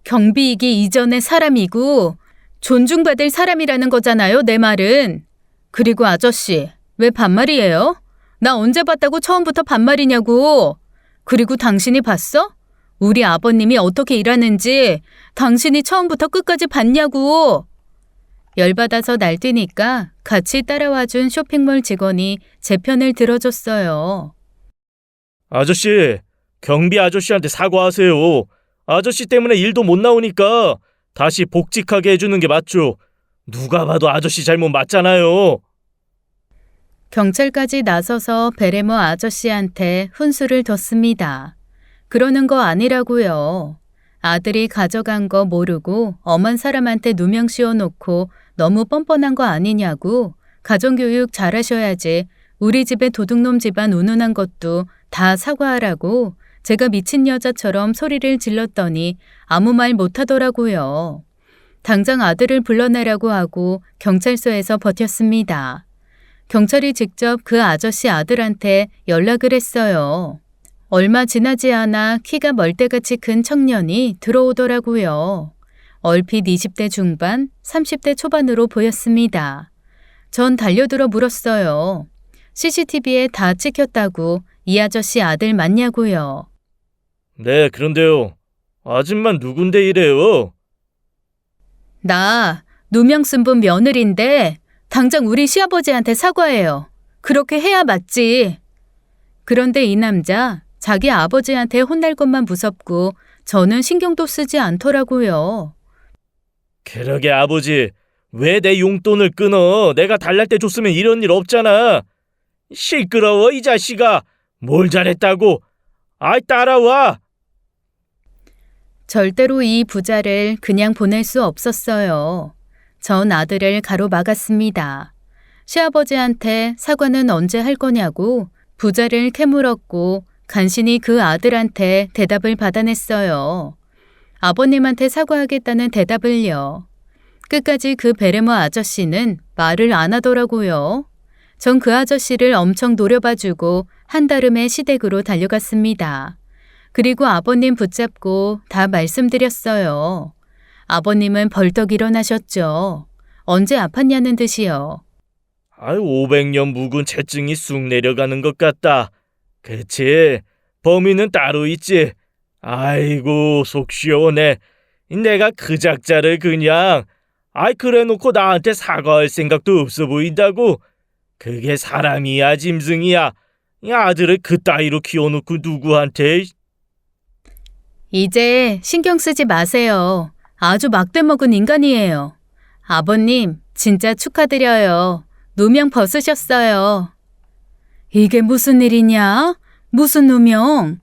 Speaker 1: 경비이기 이전의 사람이고 존중받을 사람이라는 거잖아요, 내 말은. 그리고 아저씨, 왜 반말이에요? 나 언제 봤다고 처음부터 반말이냐고. 그리고 당신이 봤어? 우리 아버님이 어떻게 일하는지 당신이 처음부터 끝까지 봤냐고. 열받아서 날뛰니까 같이 따라와준 쇼핑몰 직원이 제 편을 들어줬어요.
Speaker 2: 아저씨, 경비 아저씨한테 사과하세요. 아저씨 때문에 일도 못 나오니까 다시 복직하게 해주는 게 맞죠. 누가 봐도 아저씨 잘못 맞잖아요.
Speaker 1: 경찰까지 나서서 베레모 아저씨한테 훈수를 뒀습니다. 그러는 거 아니라고요. 아들이 가져간 거 모르고 엄한 사람한테 누명 씌워놓고 너무 뻔뻔한 거 아니냐고. 가정교육 잘하셔야지. 우리 집에 도둑놈 집안 운운한 것도 다 사과하라고 제가 미친 여자처럼 소리를 질렀더니 아무 말 못하더라고요. 당장 아들을 불러내라고 하고 경찰서에서 버텼습니다. 경찰이 직접 그 아저씨 아들한테 연락을 했어요. 얼마 지나지 않아 키가 멀대같이 큰 청년이 들어오더라고요. 얼핏 20대 중반, 30대 초반으로 보였습니다. 전 달려들어 물었어요. CCTV에 다 찍혔다고 이 아저씨 아들 맞냐고요.
Speaker 2: 네, 그런데요. 아줌마 누군데 이래요?
Speaker 1: 나 누명 쓴 분 며느리인데 당장 우리 시아버지한테 사과해요. 그렇게 해야 맞지. 그런데 이 남자 자기 아버지한테 혼날 것만 무섭고 저는 신경도 쓰지 않더라고요.
Speaker 2: 그러게 아버지, 왜 내 용돈을 끊어? 내가 달랄 때 줬으면 이런 일 없잖아. 시끄러워 이 자식아. 뭘 잘했다고? 아이 따라와.
Speaker 1: 절대로 이 부자를 그냥 보낼 수 없었어요. 전 아들을 가로막았습니다. 시아버지한테 사과는 언제 할 거냐고 부자를 캐물었고 간신히 그 아들한테 대답을 받아냈어요. 아버님한테 사과하겠다는 대답을요. 끝까지 그 베레모 아저씨는 말을 안 하더라고요. 전 그 아저씨를 엄청 노려봐주고 한달음에 시댁으로 달려갔습니다. 그리고 아버님 붙잡고 다 말씀드렸어요. 아버님은 벌떡 일어나셨죠. 언제 아팠냐는 듯이요.
Speaker 2: 500년 묵은 채증이 쑥 내려가는 것 같다. 그치? 범인은 따로 있지. 아이고 속 시원해. 내가 그 작자를 그냥 그래놓고 나한테 사과할 생각도 없어 보인다고. 그게 사람이야 짐승이야. 이 아들을 그따위로 키워놓고 누구한테.
Speaker 1: 이제 신경 쓰지 마세요. 아주 막대먹은 인간이에요. 아버님 진짜 축하드려요. 누명 벗으셨어요. 이게 무슨 일이냐? 무슨 누명?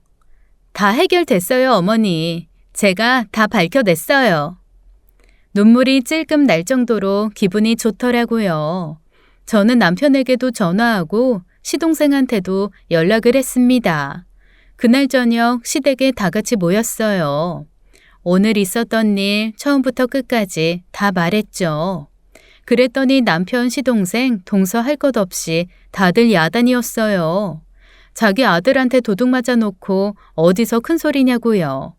Speaker 1: 다 해결됐어요, 어머니. 제가 다 밝혀냈어요. 눈물이 찔끔 날 정도로 기분이 좋더라고요. 저는 남편에게도 전화하고 시동생한테도 연락을 했습니다. 그날 저녁 시댁에 다 같이 모였어요. 오늘 있었던 일 처음부터 끝까지 다 말했죠. 그랬더니 남편 시동생 동서할 것 없이 다들 야단이었어요. 자기 아들한테 도둑 맞아 놓고 어디서 큰 소리냐고요.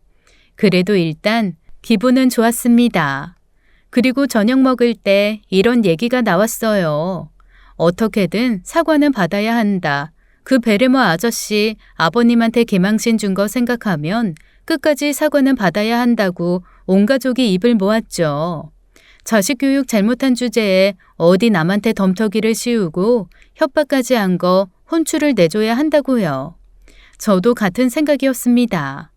Speaker 1: 그래도 일단 기분은 좋았습니다. 그리고 저녁 먹을 때 이런 얘기가 나왔어요. 어떻게든 사과는 받아야 한다. 그 베레모 아저씨 아버님한테 개망신 준 거 생각하면 끝까지 사과는 받아야 한다고 온 가족이 입을 모았죠. 자식 교육 잘못한 주제에 어디 남한테 덤터기를 씌우고 협박까지 한 거 혼쭐을 내줘야 한다고요. 저도 같은 생각이었습니다.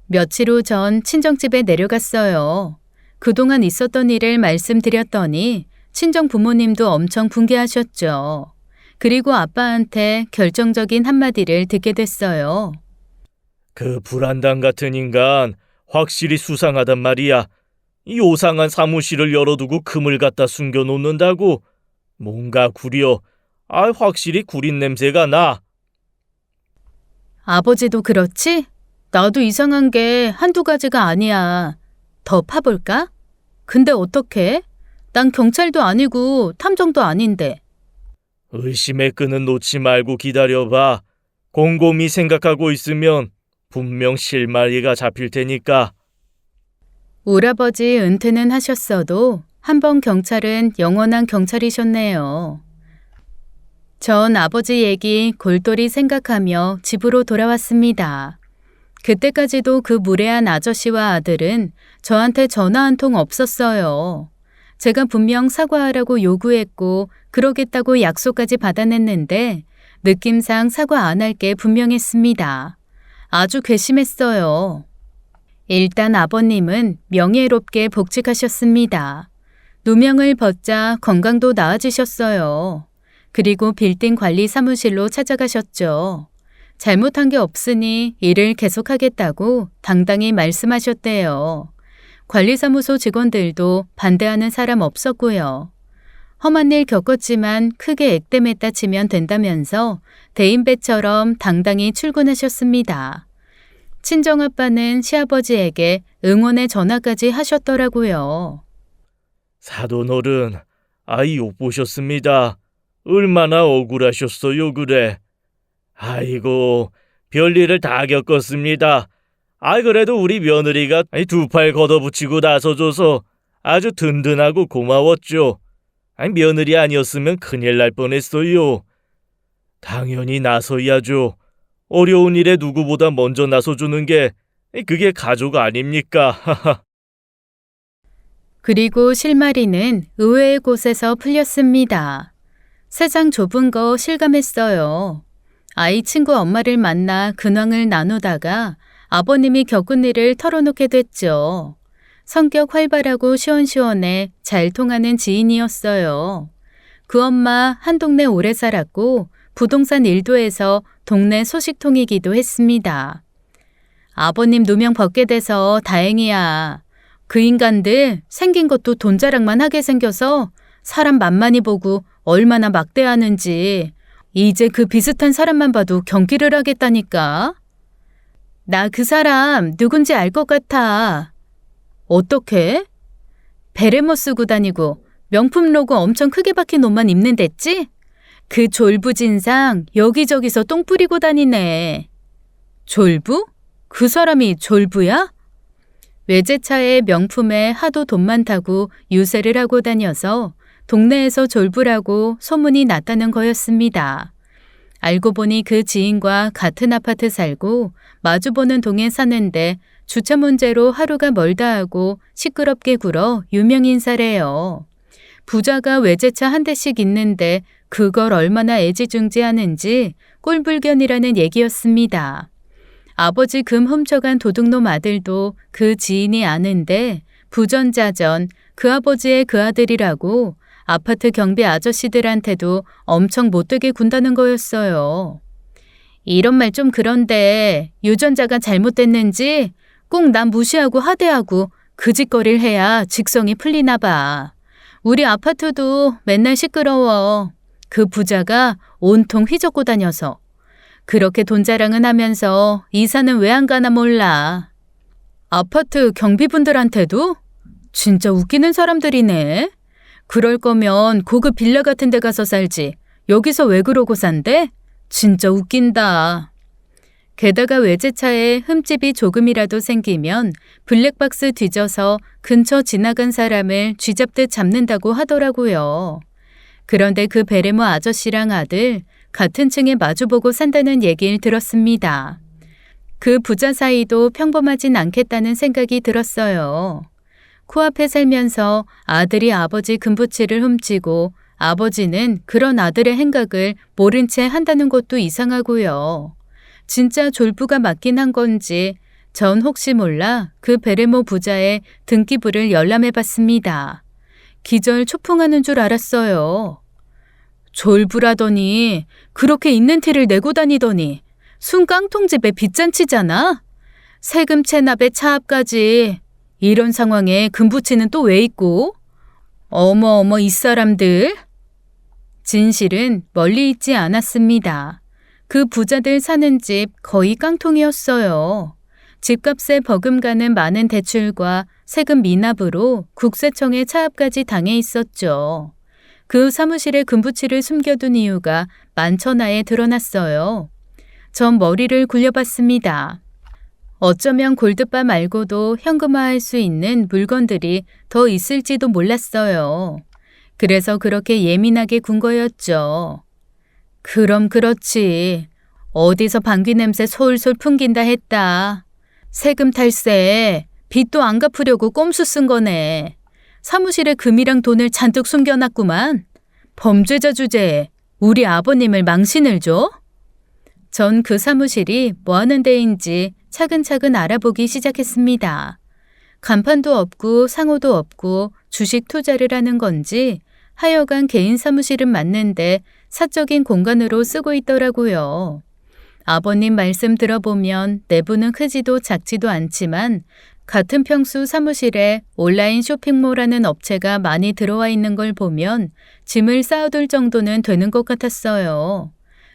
Speaker 1: 며칠 후 전 친정집에 내려갔어요. 그동안 있었던 일을 말씀드렸더니 친정 부모님도 엄청 분개하셨죠. 그리고 아빠한테 결정적인 한마디를 듣게 됐어요.
Speaker 2: 그 불안당 같은 인간 확실히 수상하단 말이야. 이 요상한 사무실을 열어두고 금을 갖다 숨겨놓는다고. 뭔가 구려. 확실히 구린 냄새가 나.
Speaker 1: 아버지도 그렇지? 나도 이상한 게 한두 가지가 아니야. 더 파볼까? 근데 어떡해? 난 경찰도 아니고 탐정도 아닌데.
Speaker 2: 의심의 끈은 놓지 말고 기다려봐. 곰곰이 생각하고 있으면 분명 실마리가 잡힐 테니까.
Speaker 1: 오라버지 은퇴는 하셨어도 한번 경찰은 영원한 경찰이셨네요. 전 아버지 얘기 골똘히 생각하며 집으로 돌아왔습니다. 그때까지도 그 무례한 아저씨와 아들은 저한테 전화 한 통 없었어요. 제가 분명 사과하라고 요구했고 그러겠다고 약속까지 받아냈는데 느낌상 사과 안 할 게 분명했습니다. 아주 괘씸했어요. 일단 아버님은 명예롭게 복직하셨습니다. 누명을 벗자 건강도 나아지셨어요. 그리고 빌딩 관리 사무실로 찾아가셨죠. 잘못한 게 없으니 일을 계속하겠다고 당당히 말씀하셨대요. 관리사무소 직원들도 반대하는 사람 없었고요. 험한 일 겪었지만 크게 액땜했다 치면 된다면서 대인배처럼 당당히 출근하셨습니다. 친정아빠는 시아버지에게 응원의 전화까지 하셨더라고요.
Speaker 2: 사돈어른, 아이 욕 보셨습니다. 얼마나 억울하셨어요, 그래. 아이고, 별일을 다 겪었습니다. 그래도 우리 며느리가 두 팔 걷어붙이고 나서줘서 아주 든든하고 고마웠죠. 며느리 아니었으면 큰일 날 뻔했어요. 당연히 나서야죠. 어려운 일에 누구보다 먼저 나서주는 게 그게 가족 아닙니까?
Speaker 1: 그리고 실마리는 의외의 곳에서 풀렸습니다. 세상 좁은 거 실감했어요. 아이 친구 엄마를 만나 근황을 나누다가 아버님이 겪은 일을 털어놓게 됐죠. 성격 활발하고 시원시원해 잘 통하는 지인이었어요. 그 엄마 한 동네 오래 살았고 부동산 일도 해서 동네 소식통이기도 했습니다. 아버님 누명 벗게 돼서 다행이야. 그 인간들 생긴 것도 돈 자랑만 하게 생겨서 사람 만만히 보고 얼마나 막대하는지 이제 그 비슷한 사람만 봐도 경기를 하겠다니까. 나 그 사람 누군지 알 것 같아. 어떻게? 베레모 쓰고 다니고 명품 로고 엄청 크게 박힌 옷만 입는 댔지? 그 졸부진상 여기저기서 똥 뿌리고 다니네. 졸부? 그 사람이 졸부야? 외제차에 명품에 하도 돈 많다고 유세를 하고 다녀서 동네에서 졸부라고 소문이 났다는 거였습니다. 알고 보니 그 지인과 같은 아파트 살고 마주보는 동에 사는데 주차 문제로 하루가 멀다 하고 시끄럽게 굴어 유명 인사래요. 부자가 외제차 한 대씩 있는데 그걸 얼마나 애지중지하는지 꼴불견이라는 얘기였습니다. 아버지 금 훔쳐간 도둑놈 아들도 그 지인이 아는데 부전자전 그 아버지의 그 아들이라고 아파트 경비 아저씨들한테도 엄청 못되게 군다는 거였어요. 이런 말 좀 그런데 유전자가 잘못됐는지 꼭 남 무시하고 하대하고 그 짓거리를 해야 직성이 풀리나 봐. 우리 아파트도 맨날 시끄러워. 그 부자가 온통 휘젓고 다녀서. 그렇게 돈 자랑은 하면서 이사는 왜 안 가나 몰라. 아파트 경비분들한테도? 진짜 웃기는 사람들이네. 그럴 거면 고급 빌라 같은 데 가서 살지. 여기서 왜 그러고 산대? 진짜 웃긴다. 게다가 외제차에 흠집이 조금이라도 생기면 블랙박스 뒤져서 근처 지나간 사람을 쥐잡듯 잡는다고 하더라고요. 그런데 그 베레모 아저씨랑 아들 같은 층에 마주보고 산다는 얘기를 들었습니다. 그 부자 사이도 평범하진 않겠다는 생각이 들었어요. 코앞에 살면서 아들이 아버지 금부치를 훔치고 아버지는 그런 아들의 행각을 모른 채 한다는 것도 이상하고요. 진짜 졸부가 맞긴 한 건지 전 혹시 몰라 그 베레모 부자의 등기부를 열람해봤습니다. 기절 초풍하는 줄 알았어요. 졸부라더니 그렇게 있는 티를 내고 다니더니 순 깡통집에 빚잔치잖아. 세금 체납에 차압까지. 이런 상황에 금부치는 또 왜 있고? 어머 이 사람들. 진실은 멀리 있지 않았습니다. 그 부자들 사는 집 거의 깡통이었어요. 집값에 버금가는 많은 대출과 세금 미납으로 국세청에 차압까지 당해 있었죠. 그 사무실에 금부치를 숨겨둔 이유가 만천하에 드러났어요. 전 머리를 굴려봤습니다. 어쩌면 골드바 말고도 현금화할 수 있는 물건들이 더 있을지도 몰랐어요. 그래서 그렇게 예민하게 군 거였죠. 그럼 그렇지. 어디서 방귀 냄새 솔솔 풍긴다 했다. 세금 탈세, 빚도 안 갚으려고 꼼수 쓴 거네. 사무실에 금이랑 돈을 잔뜩 숨겨놨구만. 범죄자 주제에 우리 아버님을 망신을 줘? 전 그 사무실이 뭐 하는 데인지 차근차근 알아보기 시작했습니다. 간판도 없고 상호도 없고 주식 투자를 하는 건지 하여간 개인 사무실은 맞는데 사적인 공간으로 쓰고 있더라고요. 아버님 말씀 들어보면 내부는 크지도 작지도 않지만 같은 평수 사무실에 온라인 쇼핑몰하는 업체가 많이 들어와 있는 걸 보면 짐을 쌓아둘 정도는 되는 것 같았어요.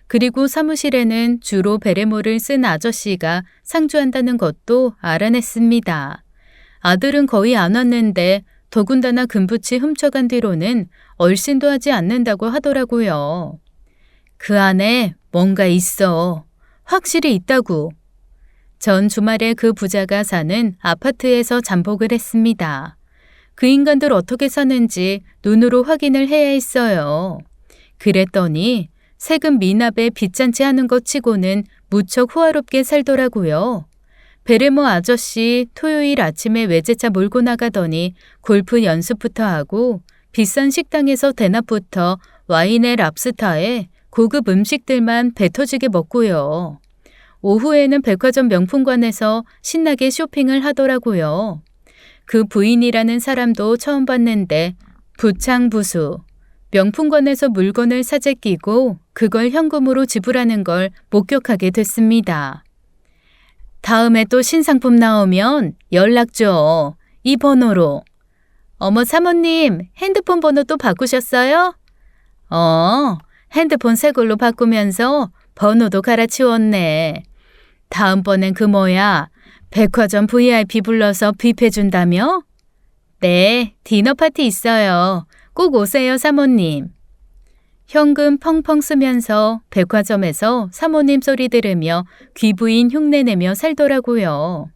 Speaker 1: 그리고 사무실에는 주로 베레모를 쓴 아저씨가 상주한다는 것도 알아냈습니다. 아들은 거의 안 왔는데 더군다나 금붙이 훔쳐간 뒤로는 얼씬도 하지 않는다고 하더라고요. 그 안에 뭔가 있어. 확실히 있다고. 전 주말에 그 부자가 사는 아파트에서 잠복을 했습니다. 그 인간들 어떻게 사는지 눈으로 확인을 해야 했어요. 그랬더니 세금 미납에 빚잔치 하는 것 치고는 무척 호화롭게 살더라고요. 베레모 아저씨 토요일 아침에 외제차 몰고 나가더니 골프 연습부터 하고 비싼 식당에서 대낮부터 와인에 랍스타에 고급 음식들만 배 터지게 먹고요. 오후에는 백화점 명품관에서 신나게 쇼핑을 하더라고요. 그 부인이라는 사람도 처음 봤는데 부창부수. 명품관에서 물건을 사재 끼고 그걸 현금으로 지불하는 걸 목격하게 됐습니다. 다음에 또 신상품 나오면 연락 줘. 이 번호로. 어머 사모님, 핸드폰 번호 또 바꾸셨어요? 핸드폰 새 걸로 바꾸면서 번호도 갈아치웠네. 다음번엔 그 뭐야, 백화점 VIP 불러서 뷔페준다며? 네, 디너 파티 있어요. 꼭 오세요 사모님. 현금 펑펑 쓰면서 백화점에서 사모님 소리 들으며 귀부인 흉내내며 살더라고요.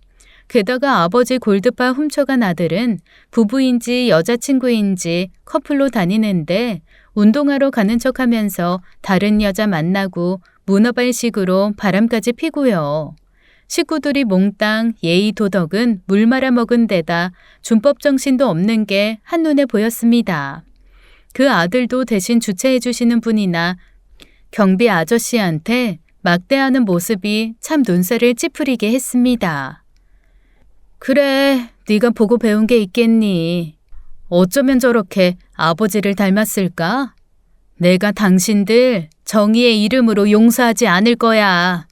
Speaker 1: 게다가 아버지 골드바 훔쳐간 아들은 부부인지 여자친구인지 커플로 다니는데 운동하러 가는 척하면서 다른 여자 만나고 문어발식으로 바람까지 피고요. 식구들이 몽땅 예의 도덕은 물 말아먹은 데다 준법 정신도 없는 게 한눈에 보였습니다. 그 아들도 대신 주최해 주시는 분이나 경비 아저씨한테 막대하는 모습이 참 눈살을 찌푸리게 했습니다. 그래, 네가 보고 배운 게 있겠니? 어쩌면 저렇게 아버지를 닮았을까? 내가 당신들 정의의 이름으로 용서하지 않을 거야.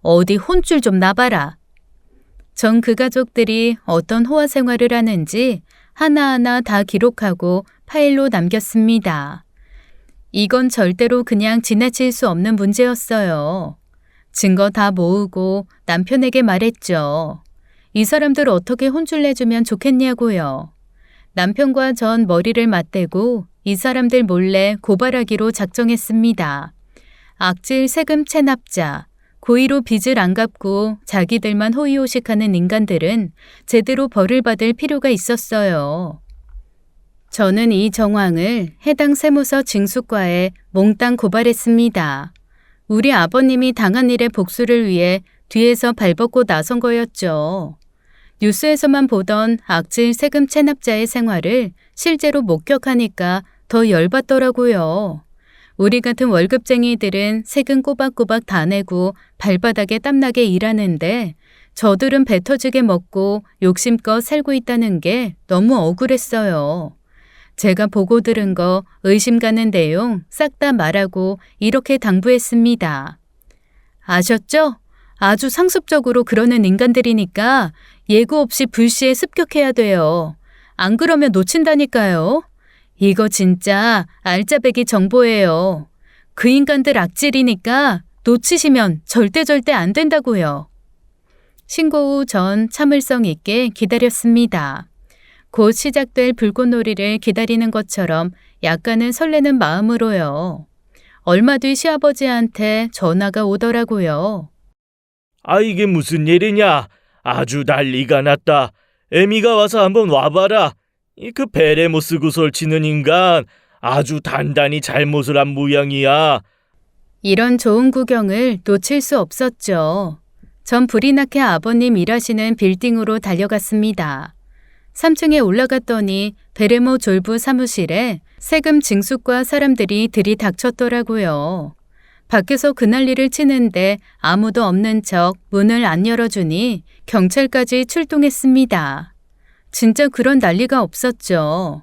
Speaker 1: 어디 혼쭐 좀 나봐라. 전 그 가족들이 어떤 호화 생활을 하는지 하나하나 다 기록하고 파일로 남겼습니다. 이건 절대로 그냥 지나칠 수 없는 문제였어요. 증거 다 모으고 남편에게 말했죠. 이 사람들 어떻게 혼쭐 내주면 좋겠냐고요. 남편과 전 머리를 맞대고 이 사람들 몰래 고발하기로 작정했습니다. 악질 세금 체납자, 고의로 빚을 안 갚고 자기들만 호의호식하는 인간들은 제대로 벌을 받을 필요가 있었어요. 저는 이 정황을 해당 세무서 징수과에 몽땅 고발했습니다. 우리 아버님이 당한 일의 복수를 위해 뒤에서 발벗고 나선 거였죠. 뉴스에서만 보던 악질 세금 체납자의 생활을 실제로 목격하니까 더 열받더라고요. 우리 같은 월급쟁이들은 세금 꼬박꼬박 다 내고 발바닥에 땀나게 일하는데 저들은 배 터지게 먹고 욕심껏 살고 있다는 게 너무 억울했어요. 제가 보고 들은 거 의심 가는 내용 싹 다 말하고 이렇게 당부했습니다. 아셨죠? 아주 상습적으로 그러는 인간들이니까 예고 없이 불시에 습격해야 돼요. 안 그러면 놓친다니까요. 이거 진짜 알짜배기 정보예요. 그 인간들 악질이니까 놓치시면 절대 안 된다고요. 신고 후 전 참을성 있게 기다렸습니다. 곧 시작될 불꽃놀이를 기다리는 것처럼 약간은 설레는 마음으로요. 얼마 뒤 시아버지한테 전화가 오더라고요.
Speaker 2: 아, 이게 무슨 일이냐? 아주 난리가 났다. 애미가 와서 한번 와봐라. 그 베레모 구설 치는 인간 아주 단단히 잘못을 한 모양이야.
Speaker 1: 이런 좋은 구경을 놓칠 수 없었죠. 전 불이 나게 아버님 일하시는 빌딩으로 달려갔습니다. 3층에 올라갔더니 베레모 졸부 사무실에 세금 징수과 사람들이 들이닥쳤더라고요. 밖에서 그 난리를 치는데 아무도 없는 척 문을 안 열어주니 경찰까지 출동했습니다. 진짜 그런 난리가 없었죠.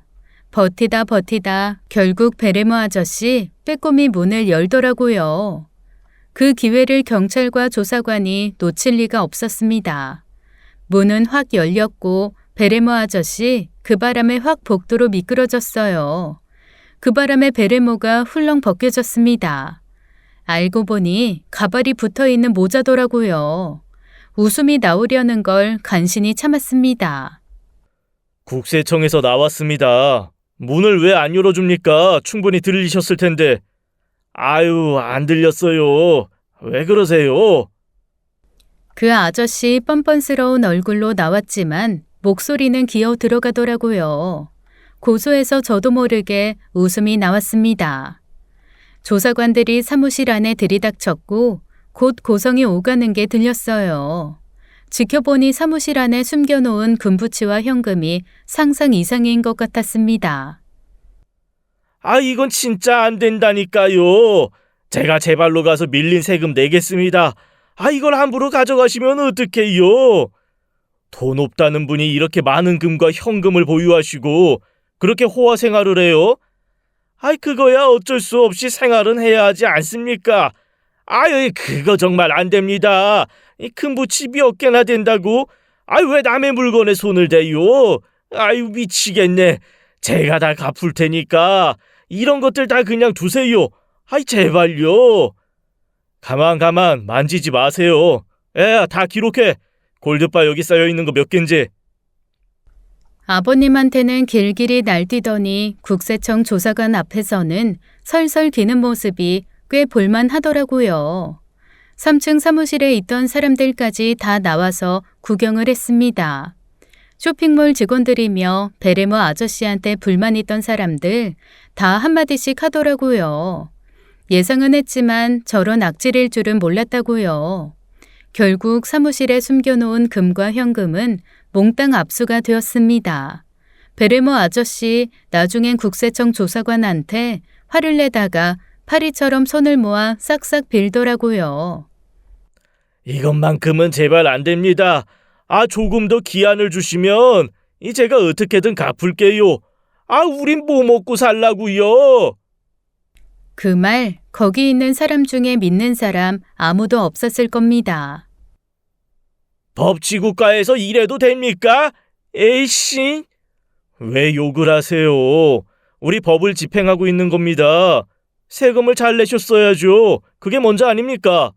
Speaker 1: 버티다 결국 베레모 아저씨 빼꼼히 문을 열더라고요. 그 기회를 경찰과 조사관이 놓칠 리가 없었습니다. 문은 확 열렸고 베레모 아저씨 그 바람에 확 복도로 미끄러졌어요. 그 바람에 베레모가 훌렁 벗겨졌습니다. 알고 보니 가발이 붙어있는 모자더라고요. 웃음이 나오려는 걸 간신히 참았습니다.
Speaker 2: 국세청에서 나왔습니다. 문을 왜 안 열어줍니까? 충분히 들리셨을 텐데. 아유, 안 들렸어요. 왜 그러세요?
Speaker 1: 그 아저씨 뻔뻔스러운 얼굴로 나왔지만 목소리는 기어 들어가더라고요. 고소해서 저도 모르게 웃음이 나왔습니다. 조사관들이 사무실 안에 들이닥쳤고 곧 고성이 오가는 게 들렸어요. 지켜보니 사무실 안에 숨겨놓은 금부치와 현금이 상상 이상인 것 같았습니다.
Speaker 2: 아, 이건 진짜 안 된다니까요. 제가 제 발로 가서 밀린 세금 내겠습니다. 아, 이걸 함부로 가져가시면 어떡해요? 돈 없다는 분이 이렇게 많은 금과 현금을 보유하시고 그렇게 호화 생활을 해요? 아이, 그거야 어쩔 수 없이 생활은 해야 하지 않습니까? 아유, 그거 정말 안 됩니다. 이 금부치 몇 개나 된다고? 아유, 왜 남의 물건에 손을 대요? 아유, 미치겠네. 제가 다 갚을 테니까 이런 것들 다 그냥 두세요. 아이, 제발요. 가만 만지지 마세요. 다 기록해. 골드바 여기 쌓여있는 거 몇 갠지.
Speaker 1: 아버님한테는 길길이 날뛰더니 국세청 조사관 앞에서는 설설 기는 모습이 꽤 볼만하더라고요. 3층 사무실에 있던 사람들까지 다 나와서 구경을 했습니다. 쇼핑몰 직원들이며 베레모 아저씨한테 불만 있던 사람들 다 한마디씩 하더라고요. 예상은 했지만 저런 악질일 줄은 몰랐다고요. 결국 사무실에 숨겨놓은 금과 현금은 몽땅 압수가 되었습니다. 베레모 아저씨 나중엔 국세청 조사관한테 화를 내다가 파리처럼 손을 모아 싹싹 빌더라고요.
Speaker 2: 이것만큼은 제발 안 됩니다. 아, 조금 더 기한을 주시면 제가 어떻게든 갚을게요. 아, 우린 뭐 먹고 살라고요?
Speaker 1: 그 말 거기 있는 사람 중에 믿는 사람 아무도 없었을 겁니다.
Speaker 2: 법치국가에서 이래도 됩니까? 에이씨, 왜 욕을 하세요? 우리 법을 집행하고 있는 겁니다. 세금을 잘 내셨어야죠. 그게 먼저 아닙니까?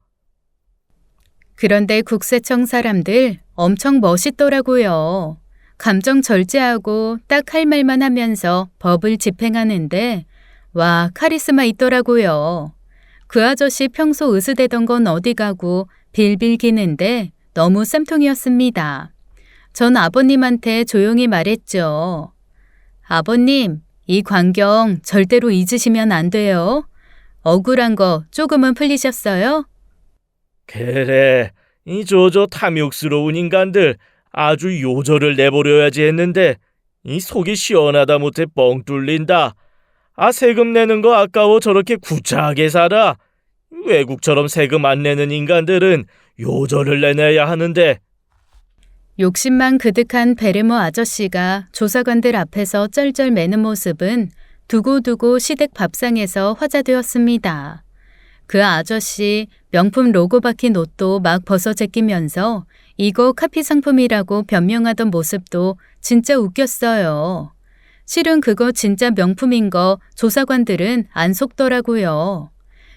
Speaker 1: 그런데 국세청 사람들 엄청 멋있더라고요. 감정 절제하고 딱 할 말만 하면서 법을 집행하는데 와, 카리스마 있더라고요. 그 아저씨 평소 으스대던 건 어디 가고 빌빌 기는데 너무 쌈통이었습니다. 전 아버님한테 조용히 말했죠. 아버님, 이 광경 절대로 잊으시면 안 돼요. 억울한 거 조금은 풀리셨어요?
Speaker 2: 그래, 이 탐욕스러운 인간들 아주 요절을 내버려야지 했는데 이 속이 시원하다 못해 뻥 뚫린다. 아, 세금 내는 거 아까워 저렇게 구차하게 살아. 외국처럼 세금 안 내는 인간들은 요절을 내내야 하는데.
Speaker 1: 욕심만 그득한 베르모 아저씨가 조사관들 앞에서 쩔쩔 매는 모습은 두고두고 시댁 밥상에서 화제되었습니다. 그 아저씨 명품 로고 박힌 옷도 막 벗어 제끼면서 이거 카피 상품이라고 변명하던 모습도 진짜 웃겼어요. 실은 그거 진짜 명품인 거 조사관들은 안 속더라고요.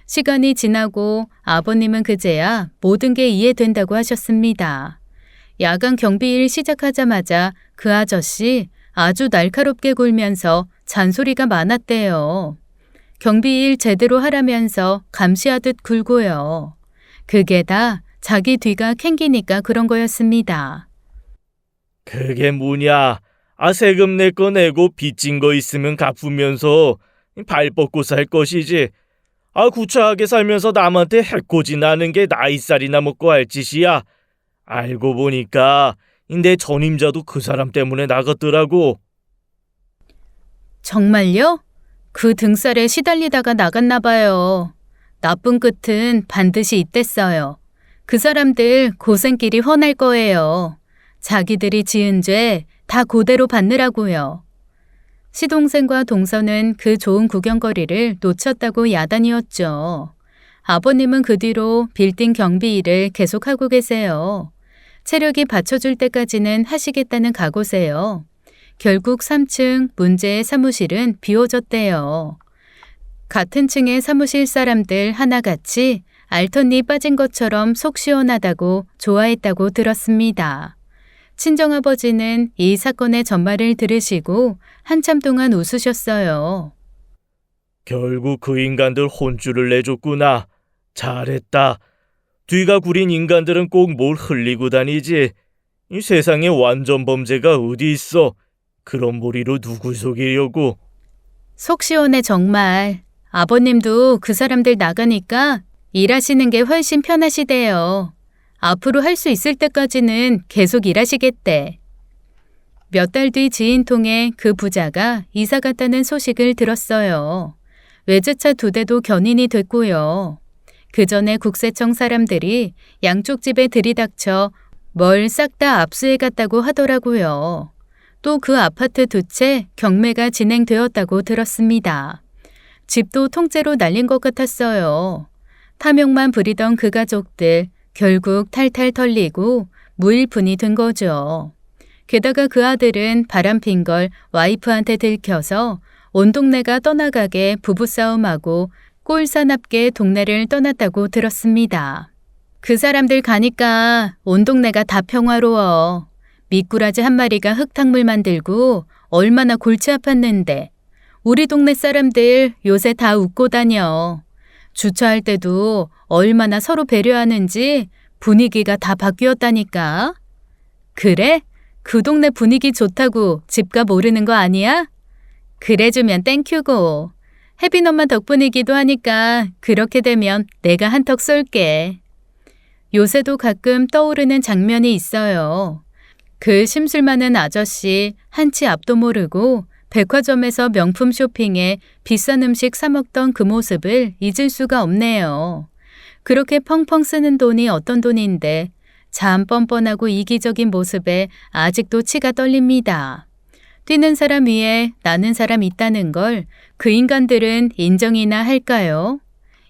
Speaker 1: 시간이 지나고 아버님은 그제야 모든 게 이해된다고 하셨습니다. 야간 경비일 시작하자마자 그 아저씨 아주 날카롭게 굴면서 잔소리가 많았대요. 경비일 제대로 하라면서 감시하듯 굴고요. 그게 다 자기 뒤가 캥기니까 그런 거였습니다.
Speaker 2: 그게 뭐냐? 아, 세금 낼 거 내고 빚진 거 있으면 갚으면서 발 뻗고 살 것이지. 아, 구차하게 살면서 남한테 해코지 나는 게 나이살이나 먹고 할 짓이야. 알고 보니까 내 전임자도 그 사람 때문에 나갔더라고.
Speaker 1: 정말요? 그 등살에 시달리다가 나갔나 봐요. 나쁜 끝은 반드시 있댔어요. 그 사람들 고생길이 훤할 거예요. 자기들이 지은 죄 다 그대로 받느라고요. 시동생과 동서는 그 좋은 구경거리를 놓쳤다고 야단이었죠. 아버님은 그 뒤로 빌딩 경비 일을 계속하고 계세요. 체력이 받쳐줄 때까지는 하시겠다는 각오세요. 결국 3층 문제의 사무실은 비워졌대요. 같은 층의 사무실 사람들 하나같이 알턴니 빠진 것처럼 속 시원하다고 좋아했다고 들었습니다. 친정아버지는 이 사건의 전말을 들으시고 한참 동안 웃으셨어요.
Speaker 2: 결국 그 인간들 혼쭐을 내줬구나. 잘했다. 뒤가 구린 인간들은 꼭 뭘 흘리고 다니지. 이 세상에 완전 범죄가 어디 있어. 그런 머리로 누굴 속이려고.
Speaker 1: 속 시원해 정말. 아버님도 그 사람들 나가니까 일하시는 게 훨씬 편하시대요. 앞으로 할 수 있을 때까지는 계속 일하시겠대. 몇 달 뒤 지인 통해 그 부자가 이사 갔다는 소식을 들었어요. 외제차 2대도 견인이 됐고요. 그 전에 국세청 사람들이 양쪽 집에 들이닥쳐 뭘 싹 다 압수해 갔다고 하더라고요. 또 그 아파트 2채 경매가 진행되었다고 들었습니다. 집도 통째로 날린 것 같았어요. 탐욕만 부리던 그 가족들 결국 탈탈 털리고 무일푼이 된 거죠. 게다가 그 아들은 바람핀 걸 와이프한테 들켜서 온 동네가 떠나가게 부부싸움하고 꼴사납게 동네를 떠났다고 들었습니다. 그 사람들 가니까 온 동네가 다 평화로워. 미꾸라지 한 마리가 흙탕물 만들고 얼마나 골치 아팠는데 우리 동네 사람들 요새 다 웃고 다녀. 주차할 때도 얼마나 서로 배려하는지 분위기가 다 바뀌었다니까. 그래? 그 동네 분위기 좋다고 집값 오르는 거 아니야? 그래주면 땡큐고. 혜빈 엄마 덕분이기도 하니까 그렇게 되면 내가 한턱 쏠게. 요새도 가끔 떠오르는 장면이 있어요. 그 심술 많은 아저씨 한치 앞도 모르고 백화점에서 명품 쇼핑에 비싼 음식 사 먹던 그 모습을 잊을 수가 없네요. 그렇게 펑펑 쓰는 돈이 어떤 돈인데 참 뻔뻔하고 이기적인 모습에 아직도 치가 떨립니다. 뛰는 사람 위에 나는 사람 있다는 걸 그 인간들은 인정이나 할까요?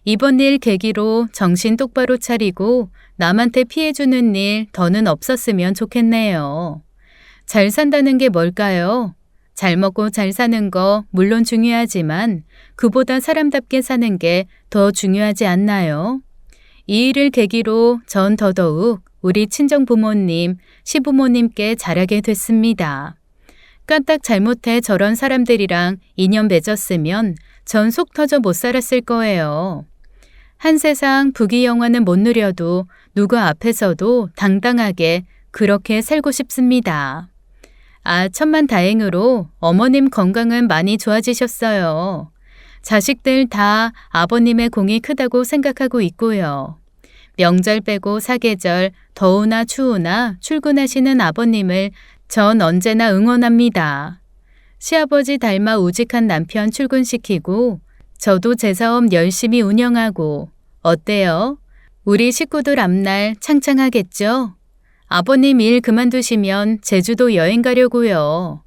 Speaker 1: 이번 일 계기로 정신 똑바로 차리고 남한테 피해주는 일 더는 없었으면 좋겠네요. 잘 산다는 게 뭘까요? 잘 먹고 잘 사는 거 물론 중요하지만 그보다 사람답게 사는 게 더 중요하지 않나요? 이 일을 계기로 전 더더욱 우리 친정부모님, 시부모님께 잘하게 됐습니다. 까딱 잘못해 저런 사람들이랑 인연 맺었으면 전 속 터져 못 살았을 거예요. 한 세상 부귀영화는 못 누려도 누구 앞에서도 당당하게 그렇게 살고 싶습니다. 아, 천만다행으로 어머님 건강은 많이 좋아지셨어요. 자식들 다 아버님의 공이 크다고 생각하고 있고요. 명절 빼고 사계절, 더우나 추우나 출근하시는 아버님을 전 언제나 응원합니다. 시아버지 닮아 우직한 남편 출근시키고 저도 제 사업 열심히 운영하고 어때요? 우리 식구들 앞날 창창하겠죠? 아버님 일 그만두시면 제주도 여행 가려고요.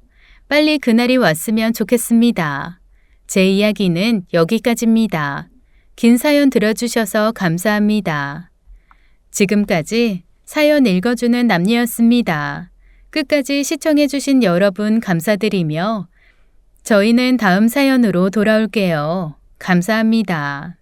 Speaker 1: 빨리 그날이 왔으면 좋겠습니다. 제 이야기는 여기까지입니다. 긴 사연 들어주셔서 감사합니다. 지금까지 사연 읽어주는 남녀였습니다. 끝까지 시청해주신 여러분 감사드리며 저희는 다음 사연으로 돌아올게요. 감사합니다.